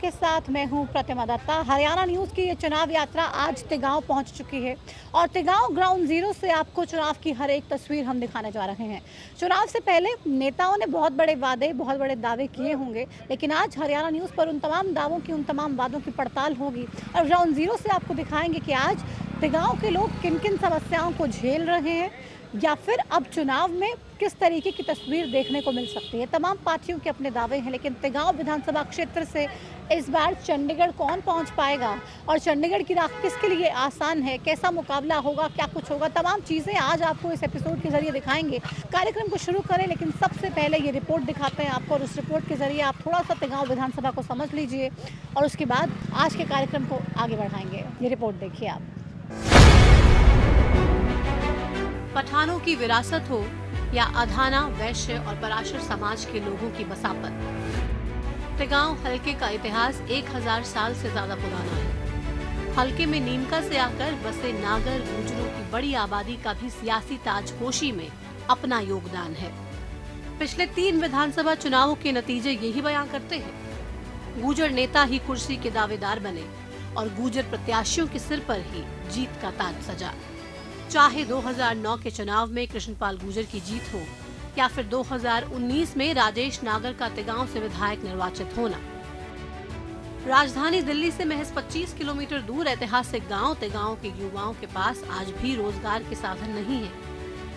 के साथ मैं हूं प्रतिमा दत्ता। हरियाणा न्यूज़ की ये चुनाव यात्रा आज तिगांव पहुंच चुकी है और तिगांव ग्राउंड जीरो से आपको चुनाव की हर एक तस्वीर हम दिखाने जा रहे हैं। चुनाव से पहले नेताओं ने बहुत बड़े वादे, बहुत बड़े दावे किए होंगे, लेकिन आज हरियाणा न्यूज़ पर उन तमाम दावों की, उन तमाम वादों की पड़ताल होगी और ग्राउंड जीरो से आपको दिखाएंगे कि आज तिगांव के लोग किन किन समस्याओं को झेल रहे हैं या फिर अब चुनाव में किस तरीके की तस्वीर देखने को मिल सकती है। तमाम पार्टियों के अपने दावे हैं, लेकिन तिगांव विधानसभा क्षेत्र से इस बार चंडीगढ़ कौन पहुंच पाएगा और चंडीगढ़ की राह किसके लिए आसान है, कैसा मुकाबला होगा, क्या कुछ होगा, तमाम चीज़ें आज आपको इस एपिसोड के जरिए दिखाएंगे। कार्यक्रम को शुरू करें, लेकिन सबसे पहले ये रिपोर्ट दिखाते हैं आपको और उस रिपोर्ट के जरिए आप थोड़ा सा तिगांव विधानसभा को समझ लीजिए और उसके बाद आज के कार्यक्रम को आगे बढ़ाएंगे। ये रिपोर्ट देखिए आप। पठानों की विरासत हो या अधाना, वैश्य और पराशर समाज के लोगों की बसापत, तिगांव हलके का इतिहास 1000 साल से ज्यादा पुराना है। हलके में नीमका से आकर बसे नागर गुर्जरों की बड़ी आबादी का भी सियासी ताजपोशी में अपना योगदान है। पिछले 3 विधानसभा चुनावों के नतीजे यही बयां करते हैं। गुर्जर नेता ही कुर्सी के दावेदार बने और गुर्जर प्रत्याशियों के सिर पर ही जीत का ताज सजा। चाहे 2009 के चुनाव में कृष्णपाल गुर्जर की जीत हो या फिर 2019 में राजेश नागर का तिगांव से विधायक निर्वाचित होना। राजधानी दिल्ली से महज 25 किलोमीटर दूर ऐतिहासिक गांव तिगांव के युवाओं के पास आज भी रोजगार के साधन नहीं है।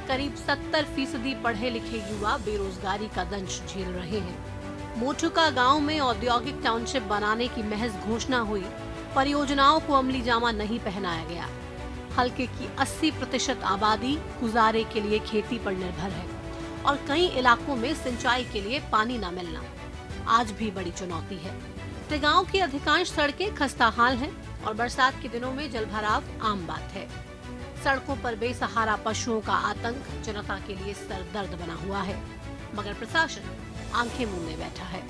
करीब 70% पढ़े लिखे युवा बेरोजगारी का दंश झेल रहे हैं। मोठुका गांव में औद्योगिक टाउनशिप बनाने की महज घोषणा हुई, परियोजनाओं को अमली जामा नहीं पहनाया गया। हलके की 80% आबादी गुजारे के लिए खेती पर निर्भर है और कई इलाकों में सिंचाई के लिए पानी न मिलना आज भी बड़ी चुनौती है। तिगांव की अधिकांश सड़कें खस्ताहाल हैं और बरसात के दिनों में जलभराव आम बात है। सड़कों पर बेसहारा पशुओं का आतंक जनता के लिए सरदर्द बना हुआ है, मगर प्रशासन आंखें मूंदे बैठा है।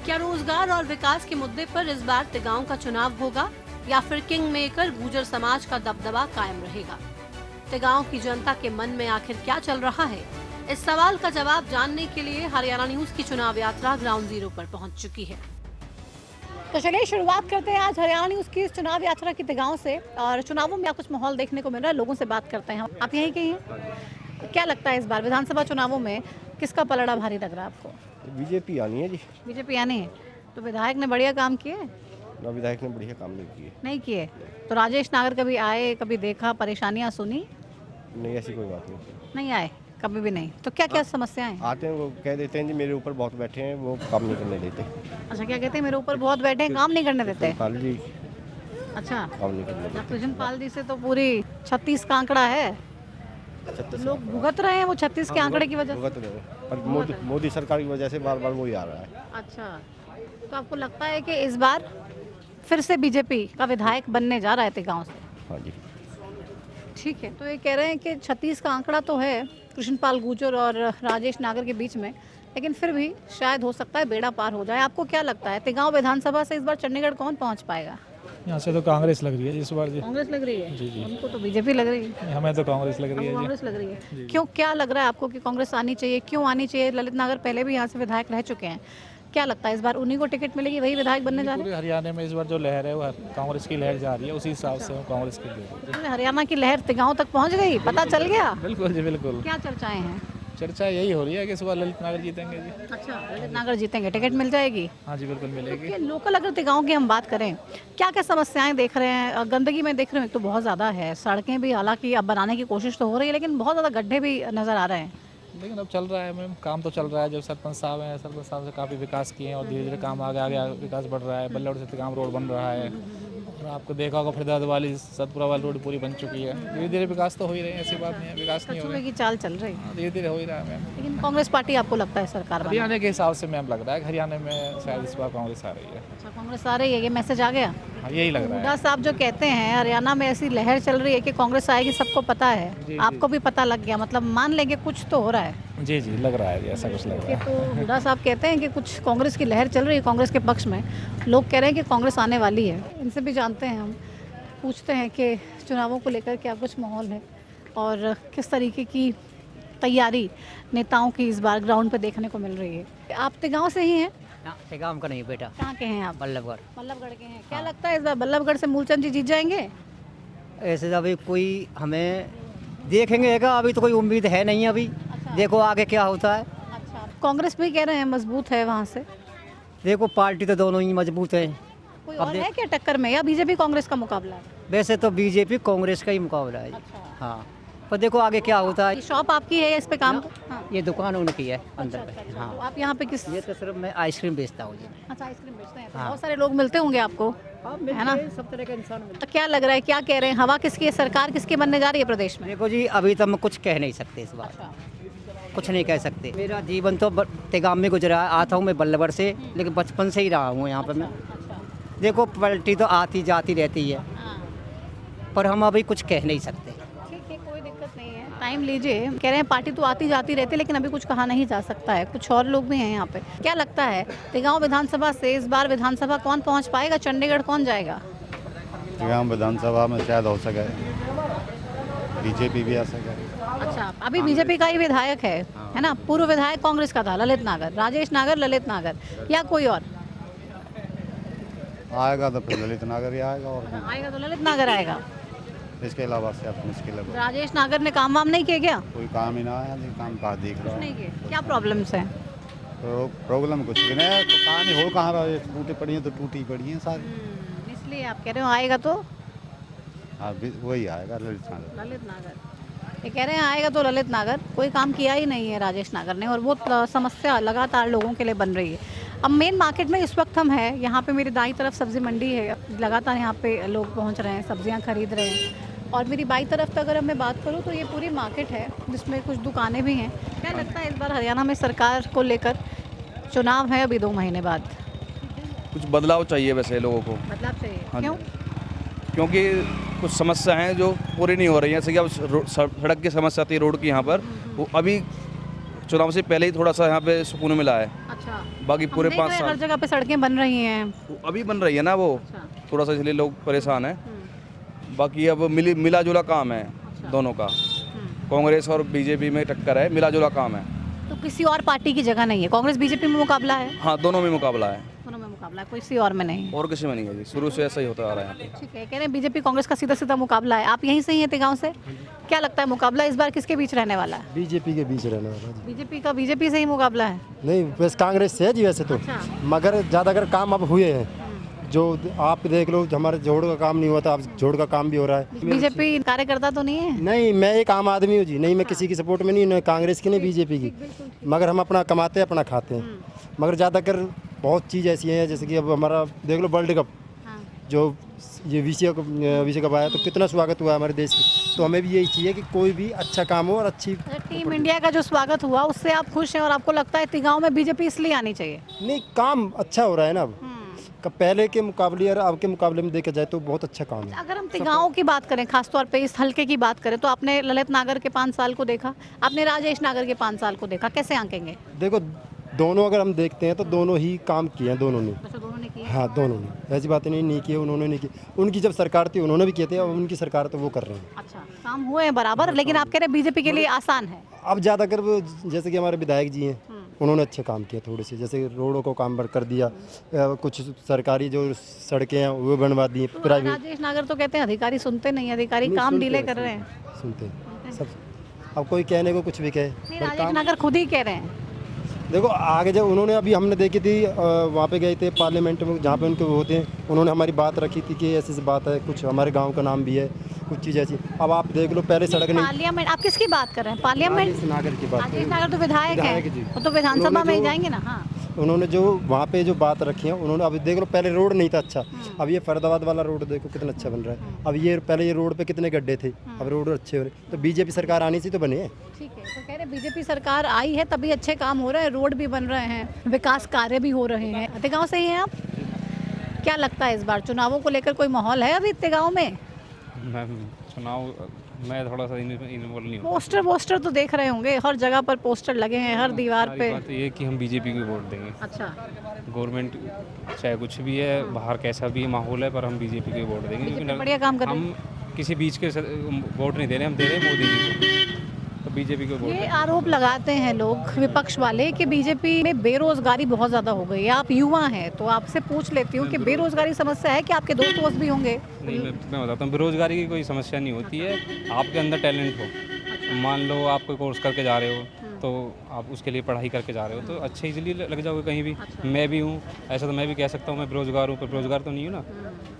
क्या रोजगार और विकास के मुद्दे पर इस बार तिगांव का चुनाव होगा या फिर किंग मेकर गुर्जर समाज का दबदबा कायम रहेगा? तिगांव की जनता के मन में आखिर क्या चल रहा है? इस सवाल का जवाब जानने के लिए हरियाणा न्यूज़ की चुनाव यात्रा ग्राउंड जीरो पर पहुंच चुकी है। तो चलिए शुरुआत करते हैं आज हरियाणा न्यूज़ की इस चुनाव यात्रा की तिगांव से और चुनावों में कुछ माहौल देखने को मिल रहा है। लोगों से बात करते हैं। आप यहीं के ही हैं? क्या लगता है इस बार विधानसभा चुनावों में किसका पलड़ा भारी लग रहा है आपको? बीजेपी आनी है जी। बीजेपी आनी है। तो विधायक ने बढ़िया काम किए? ना, विधायक ने बढ़िया काम नहीं किए। नहीं किए। तो राजेश नागर कभी आए, कभी देखा, परेशानियां सुनी? नहीं, ऐसी कोई बात नहीं। नहीं आए, कभी भी नहीं। तो क्या क्या समस्याएं हैं? आते हैं वो कह देते हैं जी मेरे ऊपर बहुत बैठे हैं, वो काम नहीं करने देते। अच्छा, क्या कहते हैं? मेरे ऊपर बहुत बैठे हैं, काम नहीं करने देते। पाल जी अच्छा, काम नहीं करने देते। कृष्णपाल जी से तो पूरी 36 का आंकड़ा है। लोग भुगत रहे हैं वो 36 के आंकड़े की वजह से। भुगत रहे हैं, पर मोदी सरकार की वजह से बार बार वही आ रहा है। अच्छा, तो आपको लगता है कि इस बार फिर से बीजेपी का विधायक बनने जा रहा है तिगांव से? हाँ जी। ठीक है। तो ये कह रहे हैं कि 36 का आंकड़ा तो है कृष्णपाल गुर्जर और राजेश नागर के बीच में, लेकिन फिर भी शायद हो सकता है बेड़ा पार हो जाए। आपको क्या लगता है तिगांव विधानसभा से इस बार चंडीगढ़ कौन पहुंच पाएगा? यहाँ से तो कांग्रेस लग रही है इस बार जी। कांग्रेस लग रही है? जी जी। उनको तो बीजेपी लग रही है। हमें तो कांग्रेस लग रही है जी। कांग्रेस लग रही है। क्यों, क्या लग रहा है आपको कि कांग्रेस आनी चाहिए? क्यों आनी चाहिए? ललित नागर पहले भी यहाँ से विधायक रह चुके हैं। क्या लगता है इस बार उन्हीं को टिकट मिलेगी, वही विधायक बनने जा रहे हैं? पूरे हरियाणा में इस बार जो लहर है वो कांग्रेस की लहर जा रही है, उसी हिसाब से हम कांग्रेस की ले रहे हैं। हरियाणा की लहर तिगांव तक पहुँच गई, पता चल गया? बिल्कुल जी बिल्कुल। क्या चर्चाएं हैं? चर्चा यही हो रही है कि इस बार ललित नागर जीतेंगे जी। अच्छा, ललित नागर जीतेंगे, टिकट मिल जाएगी? हाँ जी बिल्कुल मिलेगी। तो लोकल अगर तिगांव की हम बात करें, क्या क्या समस्याएं देख रहे हैं? गंदगी में देख रहे हैं तो बहुत ज़्यादा है, सड़कें भी हालांकि अब बनाने की कोशिश तो हो रही है, लेकिन बहुत ज़्यादा गड्ढे भी नज़र आ रहे हैं। लेकिन अब चल रहा है मैम, काम तो चल रहा है। जब सरपंच साहब हैं, सरपंच साहब से काफ़ी विकास किए हैं और धीरे धीरे काम आगे आगे विकास बढ़ रहा है। बल्लौड़ से तिगांव रोड बन रहा है और आपको देखा होगा फरीदाबाद वाली सतपुरा वाली रोड पूरी बन चुकी है। धीरे धीरे विकास तो हो ही रहे हैं, ऐसी बात नहीं है विकास नहीं हो रहा है। की चाल चल रही है, धीरे धीरे हो ही रहा है मैम। लेकिन कांग्रेस पार्टी आपको लगता है सरकार बनाए? हरियाणा के हिसाब से मैम लग रहा है कि हरियाणा में शायद इस बार कांग्रेस आ रही है। अच्छा, कांग्रेस आ रही है, ये मैसेज आ गया? हाँ यही लग रहा हुड्डा है। साहब जो कहते हैं हरियाणा में ऐसी लहर चल रही है कि कांग्रेस आएगी, सबको पता है। जी, आपको भी पता लग गया, मतलब मान लेंगे कुछ तो हो रहा है। जी जी लग रहा है जी, ऐसा कुछ लग रहा है। तो हुड्डा साहब कहते हैं कि कुछ कांग्रेस की लहर चल रही है कांग्रेस के पक्ष में। लोग कह रहे हैं कि कांग्रेस आने वाली है। इनसे भी जानते हैं, हम पूछते हैं कि चुनावों को लेकर क्या कुछ माहौल है और किस तरीके की तैयारी नेताओं की इस बार ग्राउंड पे देखने को मिल रही है। आप तिगांव से ही हैं? गाँव का नहीं बेटा, कहाँ के हैं आप? बल्लभगढ़। बल्लभगढ़ के हैं। क्या लगता है इस बार बल्लभगढ़ से मूलचंद जी जीत जाएंगे? ऐसे तो अभी कोई हमें देखेंगे का, अभी तो कोई उम्मीद है नहीं अभी। अच्छा। देखो आगे क्या होता है। अच्छा, कांग्रेस भी कह रहे हैं मजबूत है वहाँ से। देखो पार्टी तो दोनों ही मजबूत है। कोई अब और देख- है क्या टक्कर में, या बीजेपी कांग्रेस का मुकाबला है? वैसे तो बीजेपी कांग्रेस का ही मुकाबला है। अच्छा। हाँ, पर देखो आगे क्या होता है। ये शॉप आपकी है या इस पे काम? हाँ। ये दुकान उनकी है अंदर अच्छा, पे। अच्छा। हाँ, तो आप यहाँ पे किस? ये तो सिर्फ मैं आइसक्रीम बेचता हूँ जी। अच्छा, आइसक्रीम बेचते हैं। तो हाँ। बहुत सारे लोग मिलते होंगे आपको, है ना? सब तरह का इंसान मिलता तो क्या लग रहा है, क्या कह रहे हैं, हवा किसकी है, सरकार किसकी बनने जा रही है प्रदेश में? है। देखो जी अभी तो हम कुछ कह नहीं सकते इस बार, अच्छा। कुछ नहीं कह सकते। मेरा जीवन तो तेगाम में गुजरा है। आता हूँ मैं बल्लभगढ़ से, लेकिन बचपन से ही रहा हूँ यहाँ पर मैं। अच्छा। देखो पलटी तो आती जाती रहती है, हाँ। पर हम अभी कुछ कह नहीं सकते। ठीक है, कोई दिक्कत नहीं है, टाइम लीजिए। कह रहे हैं पार्टी तो आती जाती रहती है, लेकिन अभी कुछ कहा नहीं जा सकता है। कुछ और लोग भी हैं यहाँ पे। क्या लगता है तेगांव विधानसभा से इस बार विधानसभा कौन पहुँच पाएगा, चंडीगढ़ कौन जाएगा? गाँव विधानसभा में शायद हो सके, बीजेपी भी आ सके। अच्छा, अभी बीजेपी का ही विधायक है ना? पूर्व विधायक कांग्रेस का था ललित नागर, राजेश नागर, ललित नागर, या कोई और आएगा तो फिर ललित नागर ही आएगा, और आएगा? तो ललित नागर आएगा। इसके अलावा शायद मुश्किल है। राजेश नागर ने काम वाम नहीं किए क्या? कोई काम ही ना आया, नहीं काम कहाँ दिख रहा नहीं है। किए। क्या प्रॉब्लम्स हैं? तो प्रॉब्लम कुछ भी नहीं है, तो कहानी हो कहाँ रहा है, टूटी पड़ी है तो टूटी पड़ी है सारी। इसलिए आप कह रहे हो आएगा तो हाँ वही आएगा ललित नागर। ललित नागर। ये कह रहे हैं आएगा तो ललित नागर। कोई काम किया ही नहीं है राजेश नागर ने, और वो समस्या लगातार लोगों के लिए बन रही है। अब मेन मार्केट में इस वक्त हम हैं, यहाँ पे मेरी दाईं तरफ सब्जी मंडी है, लगातार यहाँ पे लोग पहुँच रहे हैं, सब्जियाँ खरीद रहे हैं। और मेरी बाईं तरफ अगर मैं बात करूँ तो ये पूरी मार्केट है, जिसमें कुछ दुकानें भी हैं। क्या लगता है इस बार हरियाणा में सरकार को लेकर, चुनाव है अभी 2 महीने बाद, कुछ बदलाव चाहिए वैसे लोगों को। बदलाव चाहिए? हाँ जी। क्यों? क्योंकि कुछ समस्या हैं जो पूरी नहीं हो रही हैं। जैसे कि अब सड़क की समस्या थी, रोड की यहाँ पर, वो अभी चुनाव से पहले ही थोड़ा सा यहाँ पे सुकून मिला है। अच्छा। बाकी पूरे हम देख 5 रहे हैं हर साल जगह पे सड़कें बन रही हैं। वो अभी बन रही है ना, वो अच्छा। थोड़ा सा, इसलिए लोग परेशान हैं। बाकी अब मिला जुला काम है दोनों का। कांग्रेस और बीजेपी में टक्कर है, मिला जुला काम है। तो किसी और पार्टी की जगह नहीं है, कांग्रेस बीजेपी में मुकाबला है? हाँ, दोनों में मुकाबला है, दोनों में मुकाबला है, किसी और में नहीं है। और किसी में नहीं है जी। शुरू से ऐसा ही होता आ रहा है यहाँ पे। ठीक है, कह रहे हैं बीजेपी कांग्रेस का सीधा सीधा मुकाबला है। आप यहीं से ही हैं तेगांव से? क्या लगता है मुकाबला इस बार किसके बीच रहने वाला है? बीजेपी के बीच रहने वाला जी। बीजेपी से ही मुकाबला है? नहीं वैसे कांग्रेस से है जी वैसे तो, अच्छा। मगर ज़्यादातर काम अब हुए हैं। जो आप देख लो, हमारे जोड़ का काम नहीं हुआ था, अब जोड़ का काम भी हो रहा है। बीजेपी कार्यकर्ता तो नहीं है? नहीं, मैं एक आम आदमी हूँ जी, नहीं मैं किसी की सपोर्ट में नहीं, न कांग्रेस की नहीं बीजेपी की, मगर हम अपना कमाते हैं, अपना खाते हैं। मगर ज़्यादातर बहुत चीज़ ऐसी है, जैसे कि अब हमारा देख लो वर्ल्ड कप, जो ये विश्व कप आया तो कितना स्वागत हुआ हमारे देश की। तो हमें भी यही चाहिए कि कोई भी अच्छा काम हो और अच्छी। टीम इंडिया का जो स्वागत हुआ उससे आप खुश हैं, और आपको लगता है तेगांव में बीजेपी इसलिए आनी चाहिए? नहीं, काम अच्छा हो रहा है ना अब, पहले के मुकाबले और अब के मुकाबले में देखा जाए तो बहुत अच्छा काम है। अगर हम तेगांव की बात करें, खासतौर पे इस हलके की बात करें, तो आपने ललित नागर के 5 साल को देखा, आपने राजेश नागर के 5 साल को देखा, कैसे आंकेंगे? देखो दोनों अगर हम देखते हैं तो दोनों ही काम किए हैं, दोनों ने। अच्छा, दोनों ने किया? हाँ, दोनों ने, ऐसी बातें नहीं किए, उन्होंने नहीं की। उनकी जब सरकार थी उन्होंने भी किए थे, अब उनकी सरकार तो वो कर रहे हैं। अच्छा, काम हुए हैं बराबर, लेकिन आप कह रहे हैं बीजेपी के लिए आसान है? अब ज़्यादातर वो जैसे कि हमारे विधायक जी हैं, उन्होंने अच्छे काम किए थोड़े से, जैसे रोडों को काम कर दिया, कुछ सरकारी जो सड़कें हैं वो बनवा दी, प्राइवेट। राजेश नागर तो कहते हैं अधिकारी सुनते नहीं, अधिकारी नहीं, काम सुनते डिले हैं, कर रहे हैं। सुनते हैं सब। अब कोई कहने को कुछ भी कहे, नहीं, पर राजेश काम। नागर खुद ही कह रहे हैं। देखो आगे जब उन्होंने, अभी हमने देखी थी, वहाँ पे गए थे पार्लियामेंट में जहाँ पे उनके वो होते हैं, उन्होंने हमारी बात रखी थी कि ऐसी बात है, कुछ हमारे गांव का नाम भी है, कुछ चीज़ ऐसी। अब आप देख लो, पहले सड़क नहीं। पार्लियामेंट, आप किसकी बात कर रहे हैं? पार्लियामेंट? राजेश नागर की बात राजेश नागर तो विधायक विधायक जी। है, वो तो विधानसभा उन्होंने में ही जो- जाएंगे ना। हाँ, उन्होंने जो वहाँ पे जो बात रखी है, उन्होंने अभी देख लो, पहले रोड नहीं था अच्छा, अब ये फरीदाबाद वाला रोड देखो कितना अच्छा बन रहा है। अब ये पहले ये रोड पे कितने गड्ढे थे, अब रोड अच्छे हो रहे। तो बीजेपी सरकार आनी से तो बने हैं। ठीक है, तो कह रहे बीजेपी सरकार आई है तभी अच्छे काम हो रहे हैं, रोड भी बन रहे हैं, विकास कार्य भी हो रहे हैं। तेगांव से ही हैं आप? क्या लगता है इस बार चुनावों को लेकर कोई माहौल है अभी तेगांव में? चुनाव मैं थोड़ा सा इन्वॉल्व नहीं हूँ। पोस्टर तो देख रहे होंगे, हर जगह पर पोस्टर लगे हैं, हर दीवार सारी पे। बात ये है कि हम बीजेपी को वोट देंगे। अच्छा, गवर्नमेंट चाहे कुछ भी है, बाहर कैसा भी माहौल है, पर हम बीजेपी को वोट देंगे। बीजेपी क्योंकि बढ़िया काम कर रही हम किसी बीच के वोट नहीं दे रहे, हम दे रहे हैं मोदी जी को। तो बीजेपी को वोट ये दें। आरोप लगाते हैं लोग विपक्ष वाले कि बीजेपी में बेरोजगारी बहुत ज़्यादा हो गई है। आप युवा हैं तो आपसे पूछ लेती हूँ कि बेरोजगारी समस्या है कि आपके दोस्त वोस्त भी होंगे? नहीं, मैं बताता हूँ, बेरोजगारी की कोई समस्या नहीं होती है। आपके अंदर टैलेंट हो, मान लो आप कोई कोर्स करके जा रहे हो तो आप उसके लिए पढ़ाई करके जा रहे हो तो अच्छे इजीली लग जाओगे कहीं भी। मैं भी हूँ, ऐसा तो मैं भी कह सकता हूँ मैं बेरोजगार हूँ, पर बेरोजगार तो नहीं हूँ ना।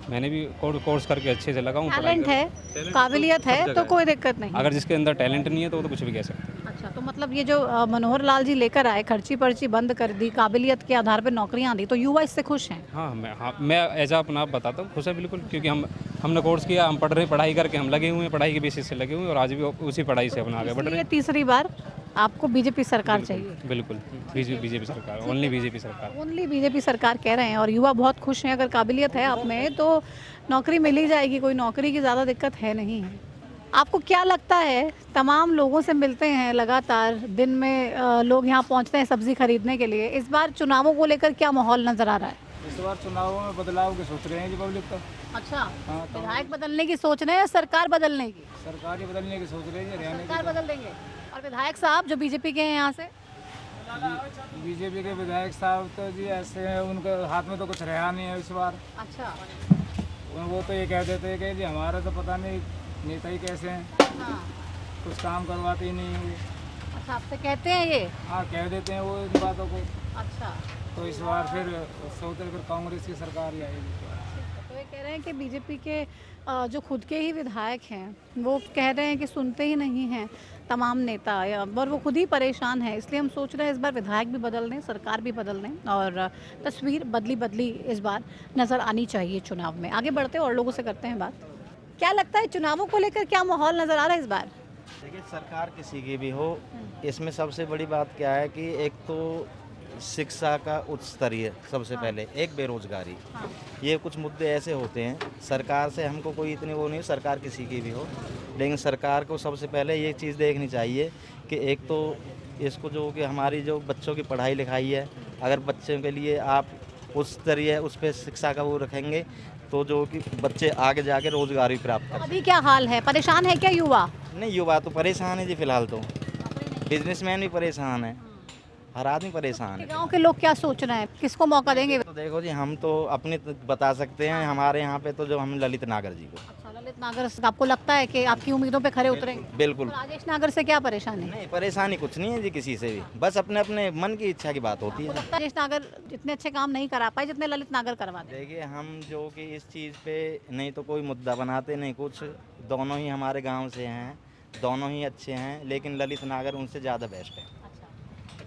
मैंने भी कोर्स करके अच्छे से लगा हूँ, पढ़ाई टैलेंट है, टैलेंट काबिलियत सब है जगह तो है। कोई दिक्कत नहीं। अगर जिसके अंदर टैलेंट नहीं है तो वो तो कुछ भी कह सकते हैं। अच्छा, तो मतलब ये जो मनोहर लाल जी लेकर आए, खर्ची पर्ची बंद कर दी, काबिलियत के आधार पर नौकरियां दी, तो युवा इससे खुश हैं? हाँ, मैं एज अपना आप बताता हूँ, खुश है बिल्कुल, क्योंकि हमने कोर्स किया, हम पढ़ रहे, पढ़ाई करके हम लगे हुए हैं, पढ़ाई के बेसिस से लगे हुए हैं और आज भी उसी पढ़ाई से अपना आगे बढ़ रहे इसलिए हैं। तीसरी बार आपको बीजेपी सरकार चाहिए? बिल्कुल बीजेपी सरकार, ओनली बीजेपी सरकार। ओनली बीजेपी सरकार कह रहे हैं और युवा बहुत खुश हैं। अगर काबिलियत है आप में तो नौकरी मिल ही जाएगी, कोई नौकरी की ज़्यादा दिक्कत है नहीं है। आपको क्या लगता है, तमाम लोगों से मिलते हैं लगातार, दिन में लोग यहाँ पहुँचते हैं सब्जी खरीदने के लिए, इस बार चुनावों को लेकर क्या माहौल नज़र आ रहा है? इस बार चुनावों में बदलाव की सोच रहे हैं जी पब्लिक का। अच्छा, हाँ, तो विधायक बदलने की सोच रहे हैं या सरकार बदलने की? सरकार ही बदलने की सोच रही है, हरियाणा सरकार बदल देंगे। और विधायक साहब जो बीजेपी के हैं यहाँ से? की बीजेपी के विधायक साहब तो जी ऐसे हैं, उनके हाथ में तो कुछ रहा नहीं है इस बार। अच्छा, वो तो ये कह देते हैं कि जी हमारा तो पता नहीं नेता ही कैसे हैं, हाँ, कुछ काम करवाते ही नहीं हैं। अच्छा आपसे कहते हैं ये? हाँ, कह देते हैं वो इन बातों को। अच्छा, तो इस बार फिर सोचते फिर कांग्रेस की सरकार ही आएगी। तो ये कह रहे हैं कि बीजेपी के जो खुद के ही विधायक हैं वो कह रहे हैं कि सुनते ही नहीं हैं तमाम नेता, और वो खुद ही परेशान है, इसलिए हम सोच रहे हैं इस बार विधायक भी बदल दें, सरकार भी बदल दें और तस्वीर बदली इस बार नज़र आनी चाहिए चुनाव में। आगे बढ़ते हैं और लोगों से करते हैं बात। क्या लगता है चुनावों को लेकर क्या माहौल नज़र आ रहा है इस बार? देखिए, सरकार किसी की भी हो, इसमें सबसे बड़ी बात क्या है कि एक तो शिक्षा का उच्च स्तरीय सबसे पहले, एक बेरोजगारी, ये कुछ मुद्दे ऐसे होते हैं। सरकार से हमको कोई इतनी वो नहीं, सरकार किसी की भी हो, लेकिन सरकार को सबसे पहले ये चीज़ देखनी चाहिए कि एक तो इसको जो कि हमारी जो बच्चों की पढ़ाई लिखाई है, अगर बच्चों के लिए आप उस स्तरीय उस पर शिक्षा का वो रखेंगे तो जो कि बच्चे आगे जाके रोजगार भी प्राप्त कर अभी क्या हाल है, परेशान है क्या युवा? नहीं, युवा तो परेशान है जी, फिलहाल तो बिजनेसमैन भी परेशान है, हर आदमी परेशान है। गांव के लोग क्या सोच रहे हैं, किसको मौका देंगे? तो देखो जी, हम तो अपनी तो बता सकते हैं, हमारे यहाँ पे तो जो हम ललित नागर जी को। अच्छा, ललित नागर से आपको लगता है कि आपकी उम्मीदों पे खरे उतरेंगे? बिल्कुल। राजेश नागर से क्या परेशानी है? नहीं, परेशानी कुछ नहीं है जी किसी से भी, बस अपने अपने मन की इच्छा की बात होती है। राजेश नागर जितने अच्छे काम नहीं करा पाए जितने ललित नागर करवा दे। देखिए, हम जो कि इस चीज़ पे नहीं तो कोई मुद्दा बनाते नहीं कुछ, दोनों ही हमारे गाँव से हैं, दोनों ही अच्छे हैं, लेकिन ललित नागर उनसे ज़्यादा बेस्ट है।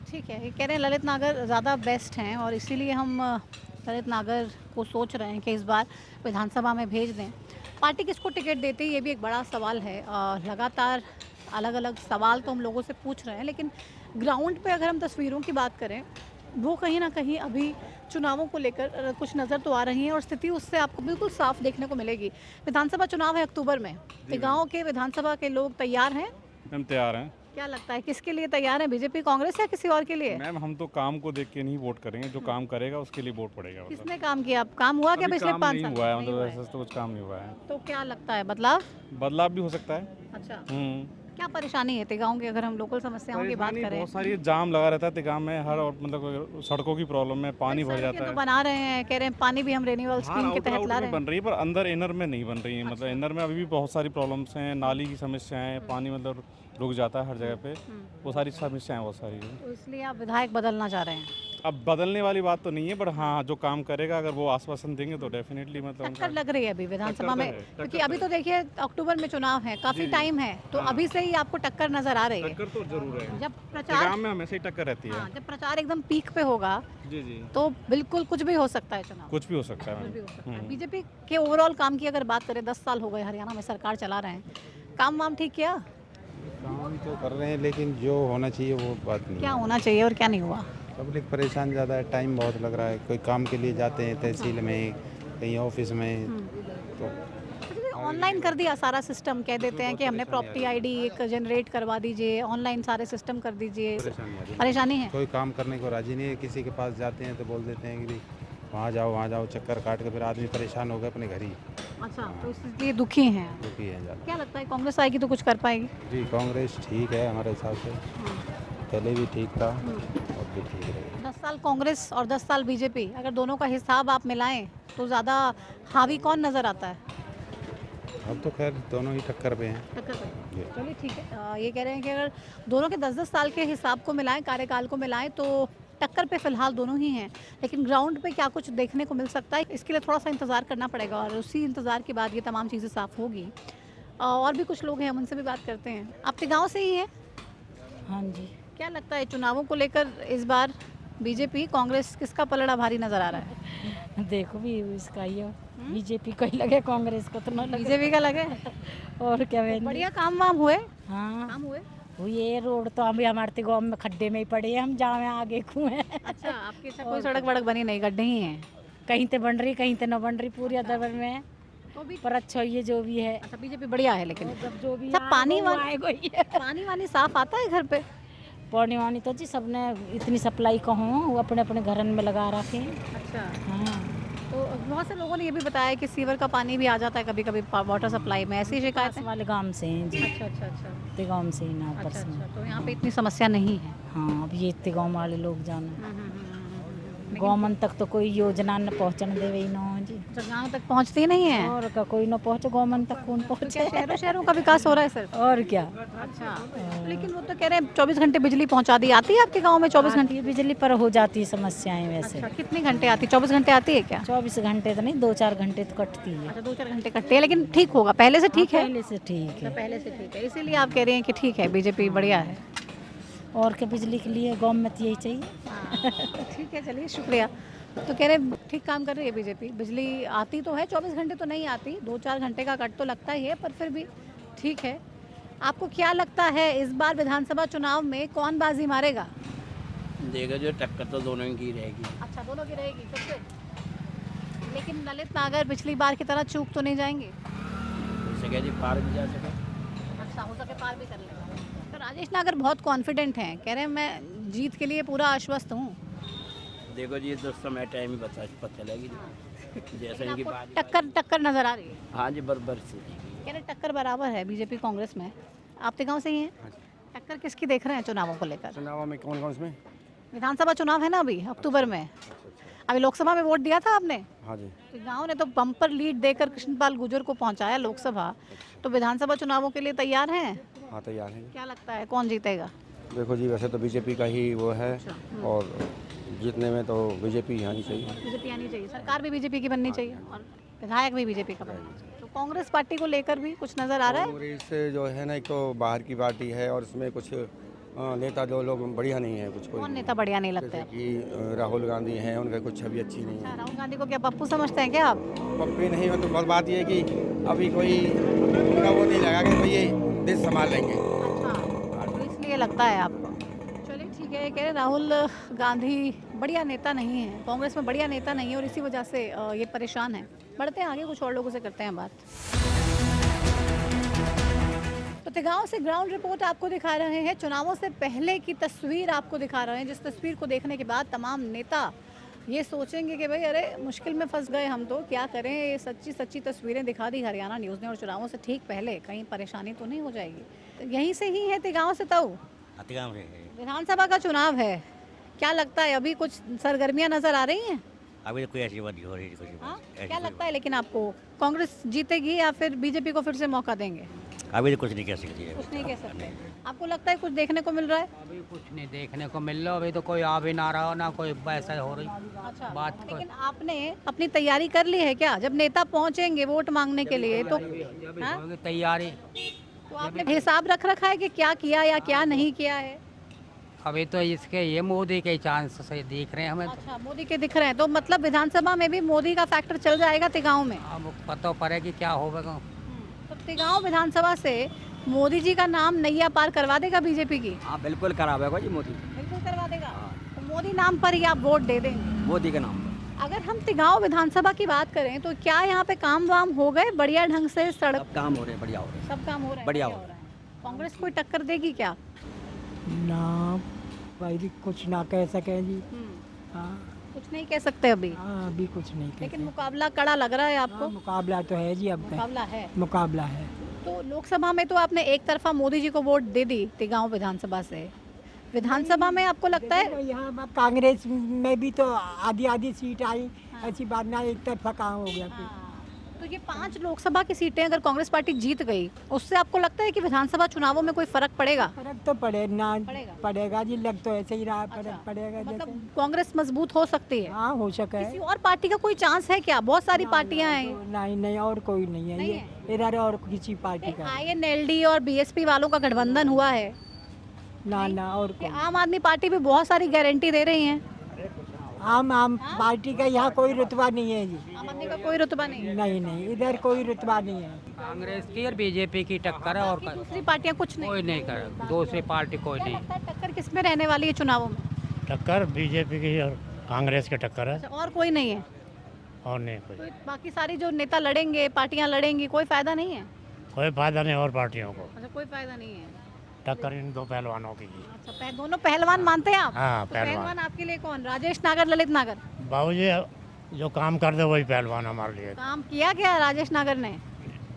ठीक है, ये कह रहे हैं ललित नागर ज़्यादा बेस्ट हैं और इसीलिए हम ललित नागर को सोच रहे हैं कि इस बार विधानसभा में भेज दें। पार्टी किसको टिकट देती है ये भी एक बड़ा सवाल है और लगातार अलग अलग सवाल तो हम लोगों से पूछ रहे हैं, लेकिन ग्राउंड पे अगर हम तस्वीरों की बात करें वो कहीं ना कहीं अभी चुनावों को लेकर कुछ नज़र तो आ रही है और स्थिति उससे आपको बिल्कुल साफ देखने को मिलेगी। विधानसभा चुनाव है अक्टूबर में, तो गाँव के विधानसभा के लोग तैयार हैं? मैम तैयार हैं। क्या लगता है किसके लिए तैयार है, बीजेपी कांग्रेस या किसी और के लिए? मैम हम तो काम को देख के नहीं वोट करेंगे, जो काम करेगा उसके लिए वोट पड़ेगा। मतलब किसने काम किया, काम हुआ क्या अभी पिछले काम 5 नहीं साल? हुआ है, नहीं मतलब हुआ है। ऐसा तो कुछ काम नहीं हुआ है। तो क्या लगता है बदलाव भी हो सकता है। अच्छा, क्या परेशानी है तिगांव की, अगर हम लोकल समस्याओं की बात परेशानी करें? बहुत सारी, जाम लगा रहता है तिगाम में, हर और मतलब सड़कों की प्रॉब्लम है, पानी भर सड़कें जाता तो है। बना रहे हैं, कह रहे हैं पानी भी हम रेन्यूअल स्कीम के तहत ला रहे हैं। बन रही है, पर अंदर इनर में नहीं बन रही है। मतलब इनर में अभी भी बहुत सारी प्रॉब्लम्स हैं, नाली की समस्या है, पानी मतलब रुक जाता है हर जगह पे, वो सारी समस्याएं बहुत सारी हैं। तो इसलिए आप विधायक बदलना चाह रहे हैं? अब बदलने वाली बात तो नहीं है, पर हाँ जो काम करेगा अगर वो आश्वासन देंगे तो डेफिनेटली मतलब टक्कर लग रही है अभी विधानसभा में, टक्कर क्योंकि अभी तो देखिए अक्टूबर में चुनाव है, काफी टाइम है, तो अभी से ही आपको टक्कर नजर आ रही है। टक्कर तो जरूर है, जब प्रचार में हमेशा ही टक्कर रहती है। हाँ, जब प्रचार एकदम पीक पे होगा जी जी, तो बिल्कुल कुछ भी हो सकता है चुनाव, कुछ भी हो सकता है। कुछ भी हो सकता है। बीजेपी के ओवरऑल काम की अगर बात करें, 10 साल हो गए हरियाणा में सरकार चला रहे हैं, काम वाम ठीक किया? काम तो कर रहे हैं, लेकिन जो होना चाहिए वो बात नहीं क्या है। होना चाहिए और क्या नहीं हुआ? पब्लिक परेशान ज़्यादा है, टाइम बहुत लग रहा है, कोई काम के लिए जाते हैं तहसील में, कहीं ऑफिस में, तो ऑनलाइन कर दिया सारा सिस्टम, कह देते हैं कि हमने प्रॉपर्टी आईडी एक जनरेट करवा दीजिए, ऑनलाइन सारे सिस्टम कर दीजिए, परेशानी है। कोई काम करने को राजी नहीं है, किसी के पास जाते हैं तो बोल देते हैं कि वहाँ जाओ चक्कर काट के फिर आदमी परेशान हो गए अपने घर ही। अच्छा, तो इसलिए दुखी हैं। दुखी है ज़्यादा। क्या लगता है कांग्रेस आएगी तो कुछ कर पाएगी? जी कांग्रेस ठीक है हमारे हिसाब से, पहले भी ठीक था और भी ठीक रहेगा। 10 साल कांग्रेस और 10 साल बीजेपी, अगर दोनों का हिसाब आप मिलाएं तो ज़्यादा हावी कौन नज़र आता है? अब तो खैर दोनों ही टक्कर पे हैं। टक्कर पे। जी। चलिए ठीक है, ये कह रहे हैं कि अगर दोनों के 10-10 साल के हिसाब को मिलाएं, कार्यकाल को मिलाएं तो टक्कर पे फिलहाल दोनों ही हैं, लेकिन ग्राउंड पे क्या कुछ देखने को मिल सकता है इसके लिए थोड़ा सा इंतज़ार करना पड़ेगा और उसी इंतज़ार के बाद ये तमाम चीज़ें साफ़ होगी। और भी कुछ लोग हैं, हम उनसे भी बात करते हैं। आप गाँव से ही हैं? हाँ जी। क्या लगता है चुनावों को लेकर इस बार बीजेपी कांग्रेस किसका पलड़ा भारी नज़र आ रहा है? देखो भी इसका ही है, बीजेपी को ही लगे, कांग्रेस को तो ना लगे। बीजेपी का लगे और क्या बहन जी? बढ़िया काम वाम हुए? हाँ काम हुए? ये रोड तो हम हमारे गाँव में खड्डे में ही पड़े हैं, हम जहाँ में आगे कुएं हैं। अच्छा, आपकी कोई सड़क वड़क बनी नहीं, गड्ढे ही हैं? कहीं तो बन रही, कहीं तो न बन रही, पूरी अदर में है। तो भी पर अच्छा ये जो भी है, अच्छा बीजेपी बढ़िया है, लेकिन मतलब जो भी सब पानी आएगा ही है। पानी वानी साफ आता है घर पे? पानी वानी तो जी सबने इतनी सप्लाई का हो, वो अपने अपने घरन में लगा रखे हैं। अच्छा, हाँ तो बहुत से लोगों ने ये भी बताया कि सीवर का पानी भी आ जाता है कभी कभी वाटर सप्लाई में, ऐसी शिकायत पास वाले गांव से हैं जी। अच्छा अच्छा अच्छा ते गांव से ही ना अच्छा परसों। अच्छा, तो यहाँ पे इतनी समस्या नहीं है। हाँ अब ये इतने गाँव वाले लोग जाना, गाँव तक तो कोई योजना न पहुँचने देवे ही ना जी। अच्छा, गाँव तक पहुँचती नहीं है और का कोई न पहुँचे, गाँव तक कौन तो क्या पहुँचे? शहरों शहरों का विकास हो रहा है सर? और क्या। अच्छा, लेकिन वो तो कह रहे हैं 24 घंटे बिजली पहुँचा दी, आती है आपके गाँव में 24 घंटे? ये बिजली पर हो जाती है समस्याएं वैसे। अच्छा, कितनी घंटे आती? 24 घंटे आती है क्या? 24 घंटे तो नहीं, 2-4 घंटे तो कटती है। अच्छा, 2-4 घंटे कटते हैं, लेकिन ठीक होगा, पहले से ठीक है? पहले से ठीक है। पहले से ठीक है, इसीलिए आप कह रहे हैं कि ठीक है, बीजेपी बढ़िया है। और क्या, बिजली के लिए गाँव में तो यही चाहिए। ठीक है, चलिए शुक्रिया। तो कह रहे ठीक काम कर रही है बीजेपी, बिजली आती तो है, 24 घंटे तो नहीं आती, 2-4 घंटे का कट तो लगता ही है, पर फिर भी ठीक है। आपको क्या लगता है इस बार विधानसभा चुनाव में कौन बाजी मारेगा? देखो जो टक्कर तो दोनों की रहेगी। अच्छा, दोनों की रहेगी फिर से? लेकिन ललित नागर पिछली बार की तरह चूक तो नहीं जाएंगे? हो सके जी पार भी जा सके। अच्छा, हो सके पार भी कर लेगा। तो राजेश नागर बहुत कॉन्फिडेंट हैं, कह रहे हैं मैं जीत के लिए पूरा आश्वस्त हूँ। देखो जी तो समय टाइम ही पता चलेगी जैसे इनकी बात। टक्कर नजर आ रही है? हाँ जी बराबर से। कह रहे टक्कर बराबर है बीजेपी कांग्रेस में। आप गाँव से ही हैं? टक्कर किसकी देख रहे हैं चुनावों को लेकर? चुनाव में कौन कौन इसमें? विधानसभा चुनाव है ना अभी अक्टूबर में, अभी लोकसभा में वोट दिया था आपने? हाँ जी। तो गांव ने तो बम्पर लीड देकर कृष्णपाल गुर्जर को पहुंचाया लोकसभा, तो विधानसभा चुनावों के लिए तैयार हैं? हाँ तैयार है। क्या लगता है कौन जीतेगा? देखो जी वैसे तो बीजेपी का ही वो है, और जीतने में तो बीजेपी आनी चाहिए। बीजेपी आनी चाहिए, सरकार भी बीजेपी की बननी चाहिए और विधायक भी बीजेपी का बनना चाहिए। तो कांग्रेस पार्टी को लेकर भी कुछ नजर आ रहा है? कांग्रेस जो है ना, एक तो बाहर की पार्टी है और इसमें कुछ नेता जो लोग बढ़िया नहीं है, कुछ कौन नेता बढ़िया नहीं लगता जैसे है? कि राहुल गांधी हैं, उनका कुछ छवि अच्छी नहीं है। राहुल गांधी को क्या पप्पू समझते हैं क्या आप? पप्पी नहीं, मतलब बस बात ये है कि अभी कोई उनका वो नहीं लगा कि भाई ये देश संभाल लेंगे। अच्छा, तो इसलिए लगता है आपको? चलिए ठीक है, कह रहे राहुल गांधी बढ़िया नेता नहीं है, कांग्रेस में बढ़िया नेता नहीं है और इसी वजह से ये परेशान है। बढ़ते हैं आगे, कुछ और लोगों से करते हैं बात। तो गांव से ग्राउंड रिपोर्ट आपको दिखा रहे हैं, चुनावों से पहले की तस्वीर आपको दिखा रहे हैं, जिस तस्वीर को देखने के बाद तमाम नेता ये सोचेंगे कि भाई अरे मुश्किल में फंस गए हम, तो क्या करें। ये सच्ची तस्वीरें दिखा दी हरियाणा न्यूज़ ने, और चुनावों से ठीक पहले कहीं परेशानी तो नहीं हो जाएगी। तो यहीं से ही है गाँव से? तो विधानसभा का चुनाव है, क्या लगता है अभी कुछ सरगर्मियाँ नजर आ रही हैं? अभी तो कोई ऐसी बात नहीं हो रही कुछ। हाँ, क्या लगता है लेकिन आपको कांग्रेस जीतेगी या फिर बीजेपी को फिर से मौका देंगे? अभी तो कुछ नहीं कह सकती है। कुछ नहीं कह सकते। आपको लगता है कुछ देखने को मिल रहा है? अभी कुछ नहीं देखने को मिल रहा, अभी तो कोई आ भी ना रहा, ना कोई ऐसा हो रही अच्छा, बात। लेकिन आपने अपनी तैयारी कर ली है क्या? जब नेता पहुंचेंगे वोट मांगने के लिए तो हाँ? तैयारी तो आपने हिसाब रख रखा है कि क्या किया या क्या नहीं किया है? अभी तो इसके ये मोदी के चांस से दिख रहे हैं हमें। अच्छा, मोदी के दिख रहे हैं, तो मतलब विधानसभा में भी मोदी का फैक्टर चल जाएगा तिगांव में? अब पता पड़ेगी क्या होगा। तो तिगांव विधानसभा से मोदी जी का नाम नैया पार करवा देगा बीजेपी की? हाँ बिल्कुल करावेगा जी मोदी, बिल्कुल करवा देगा। तो मोदी नाम पर ही आप वोट दे देंगे? मोदी के नाम। अगर हम तिगांव विधानसभा की बात करें तो क्या यहाँ पे काम वाम हो गए बढ़िया ढंग से? सड़क सब काम हो रहे हैं, बढ़िया हो रहे हैं। सब काम हो रहा है, बढ़िया हो रहा है। कांग्रेस कोई टक्कर देगी क्या? ना भाई कुछ ना कह सके जी। हाँ कुछ नहीं कह सकते अभी। हाँ अभी कुछ नहीं कहते। लेकिन मुकाबला कड़ा लग रहा है आपको? मुकाबला तो है जी, अब मुकाबला है। मुकाबला है। तो लोकसभा में तो आपने एक तरफा मोदी जी को वोट दे दी तिगांव विधानसभा से, विधानसभा में आपको लगता है? यहाँ अब कांग्रेस में भी तो आधी आधी सीट आई, ऐसी बात ना, एक तरफा कहाँ हो गया फिर। तो ये 5 लोकसभा की सीटें अगर कांग्रेस पार्टी जीत गई, उससे आपको लगता है कि विधानसभा चुनावों में कोई फर्क पड़ेगा? फर्क तो पड़ेगा जी, लग तो ऐसे ही रहा, फर्क पड़ेगा। मतलब कांग्रेस मजबूत हो सकती है? हाँ हो सके। किसी और पार्टी का कोई चांस है क्या? बहुत सारी पार्टियां हैं। नहीं और कोई नहीं है, ये इधर और किसी पार्टी का। INLD और BSP वालों का गठबंधन हुआ है ना और आम आदमी पार्टी भी बहुत सारी गारंटी दे रही है। आम पार्टी का यहाँ कोई रुतबा नहीं है जी। आम आदमी का कोई रुतबा नहीं है? नहीं इधर कोई रुतबा नहीं है। कांग्रेस की और बीजेपी की टक्कर है, और दूसरी पार्टियां कुछ नहीं? कोई नहीं कर, दूसरी पार्टी कोई नहीं। टक्कर किस में रहने वाली है चुनावों में? टक्कर बीजेपी की और कांग्रेस की टक्कर है। और कोई नहीं है? और नहीं कोई। तो बाकी सारी जो नेता लड़ेंगे, पार्टियां लड़ेंगी, कोई फायदा नहीं है? कोई फायदा नहीं और पार्टियों को। अच्छा, कोई फायदा नहीं है। टक्कर इन दो पहलवानों की। अच्छा, दोनों पहलवान मानते हैं आप? हाँ, तो पहलवान आपके लिए कौन? राजेश नागर, ललित नागर? बाबूजी जो काम कर दे वही पहलवान हमारे लिए। काम किया क्या राजेश नागर ने?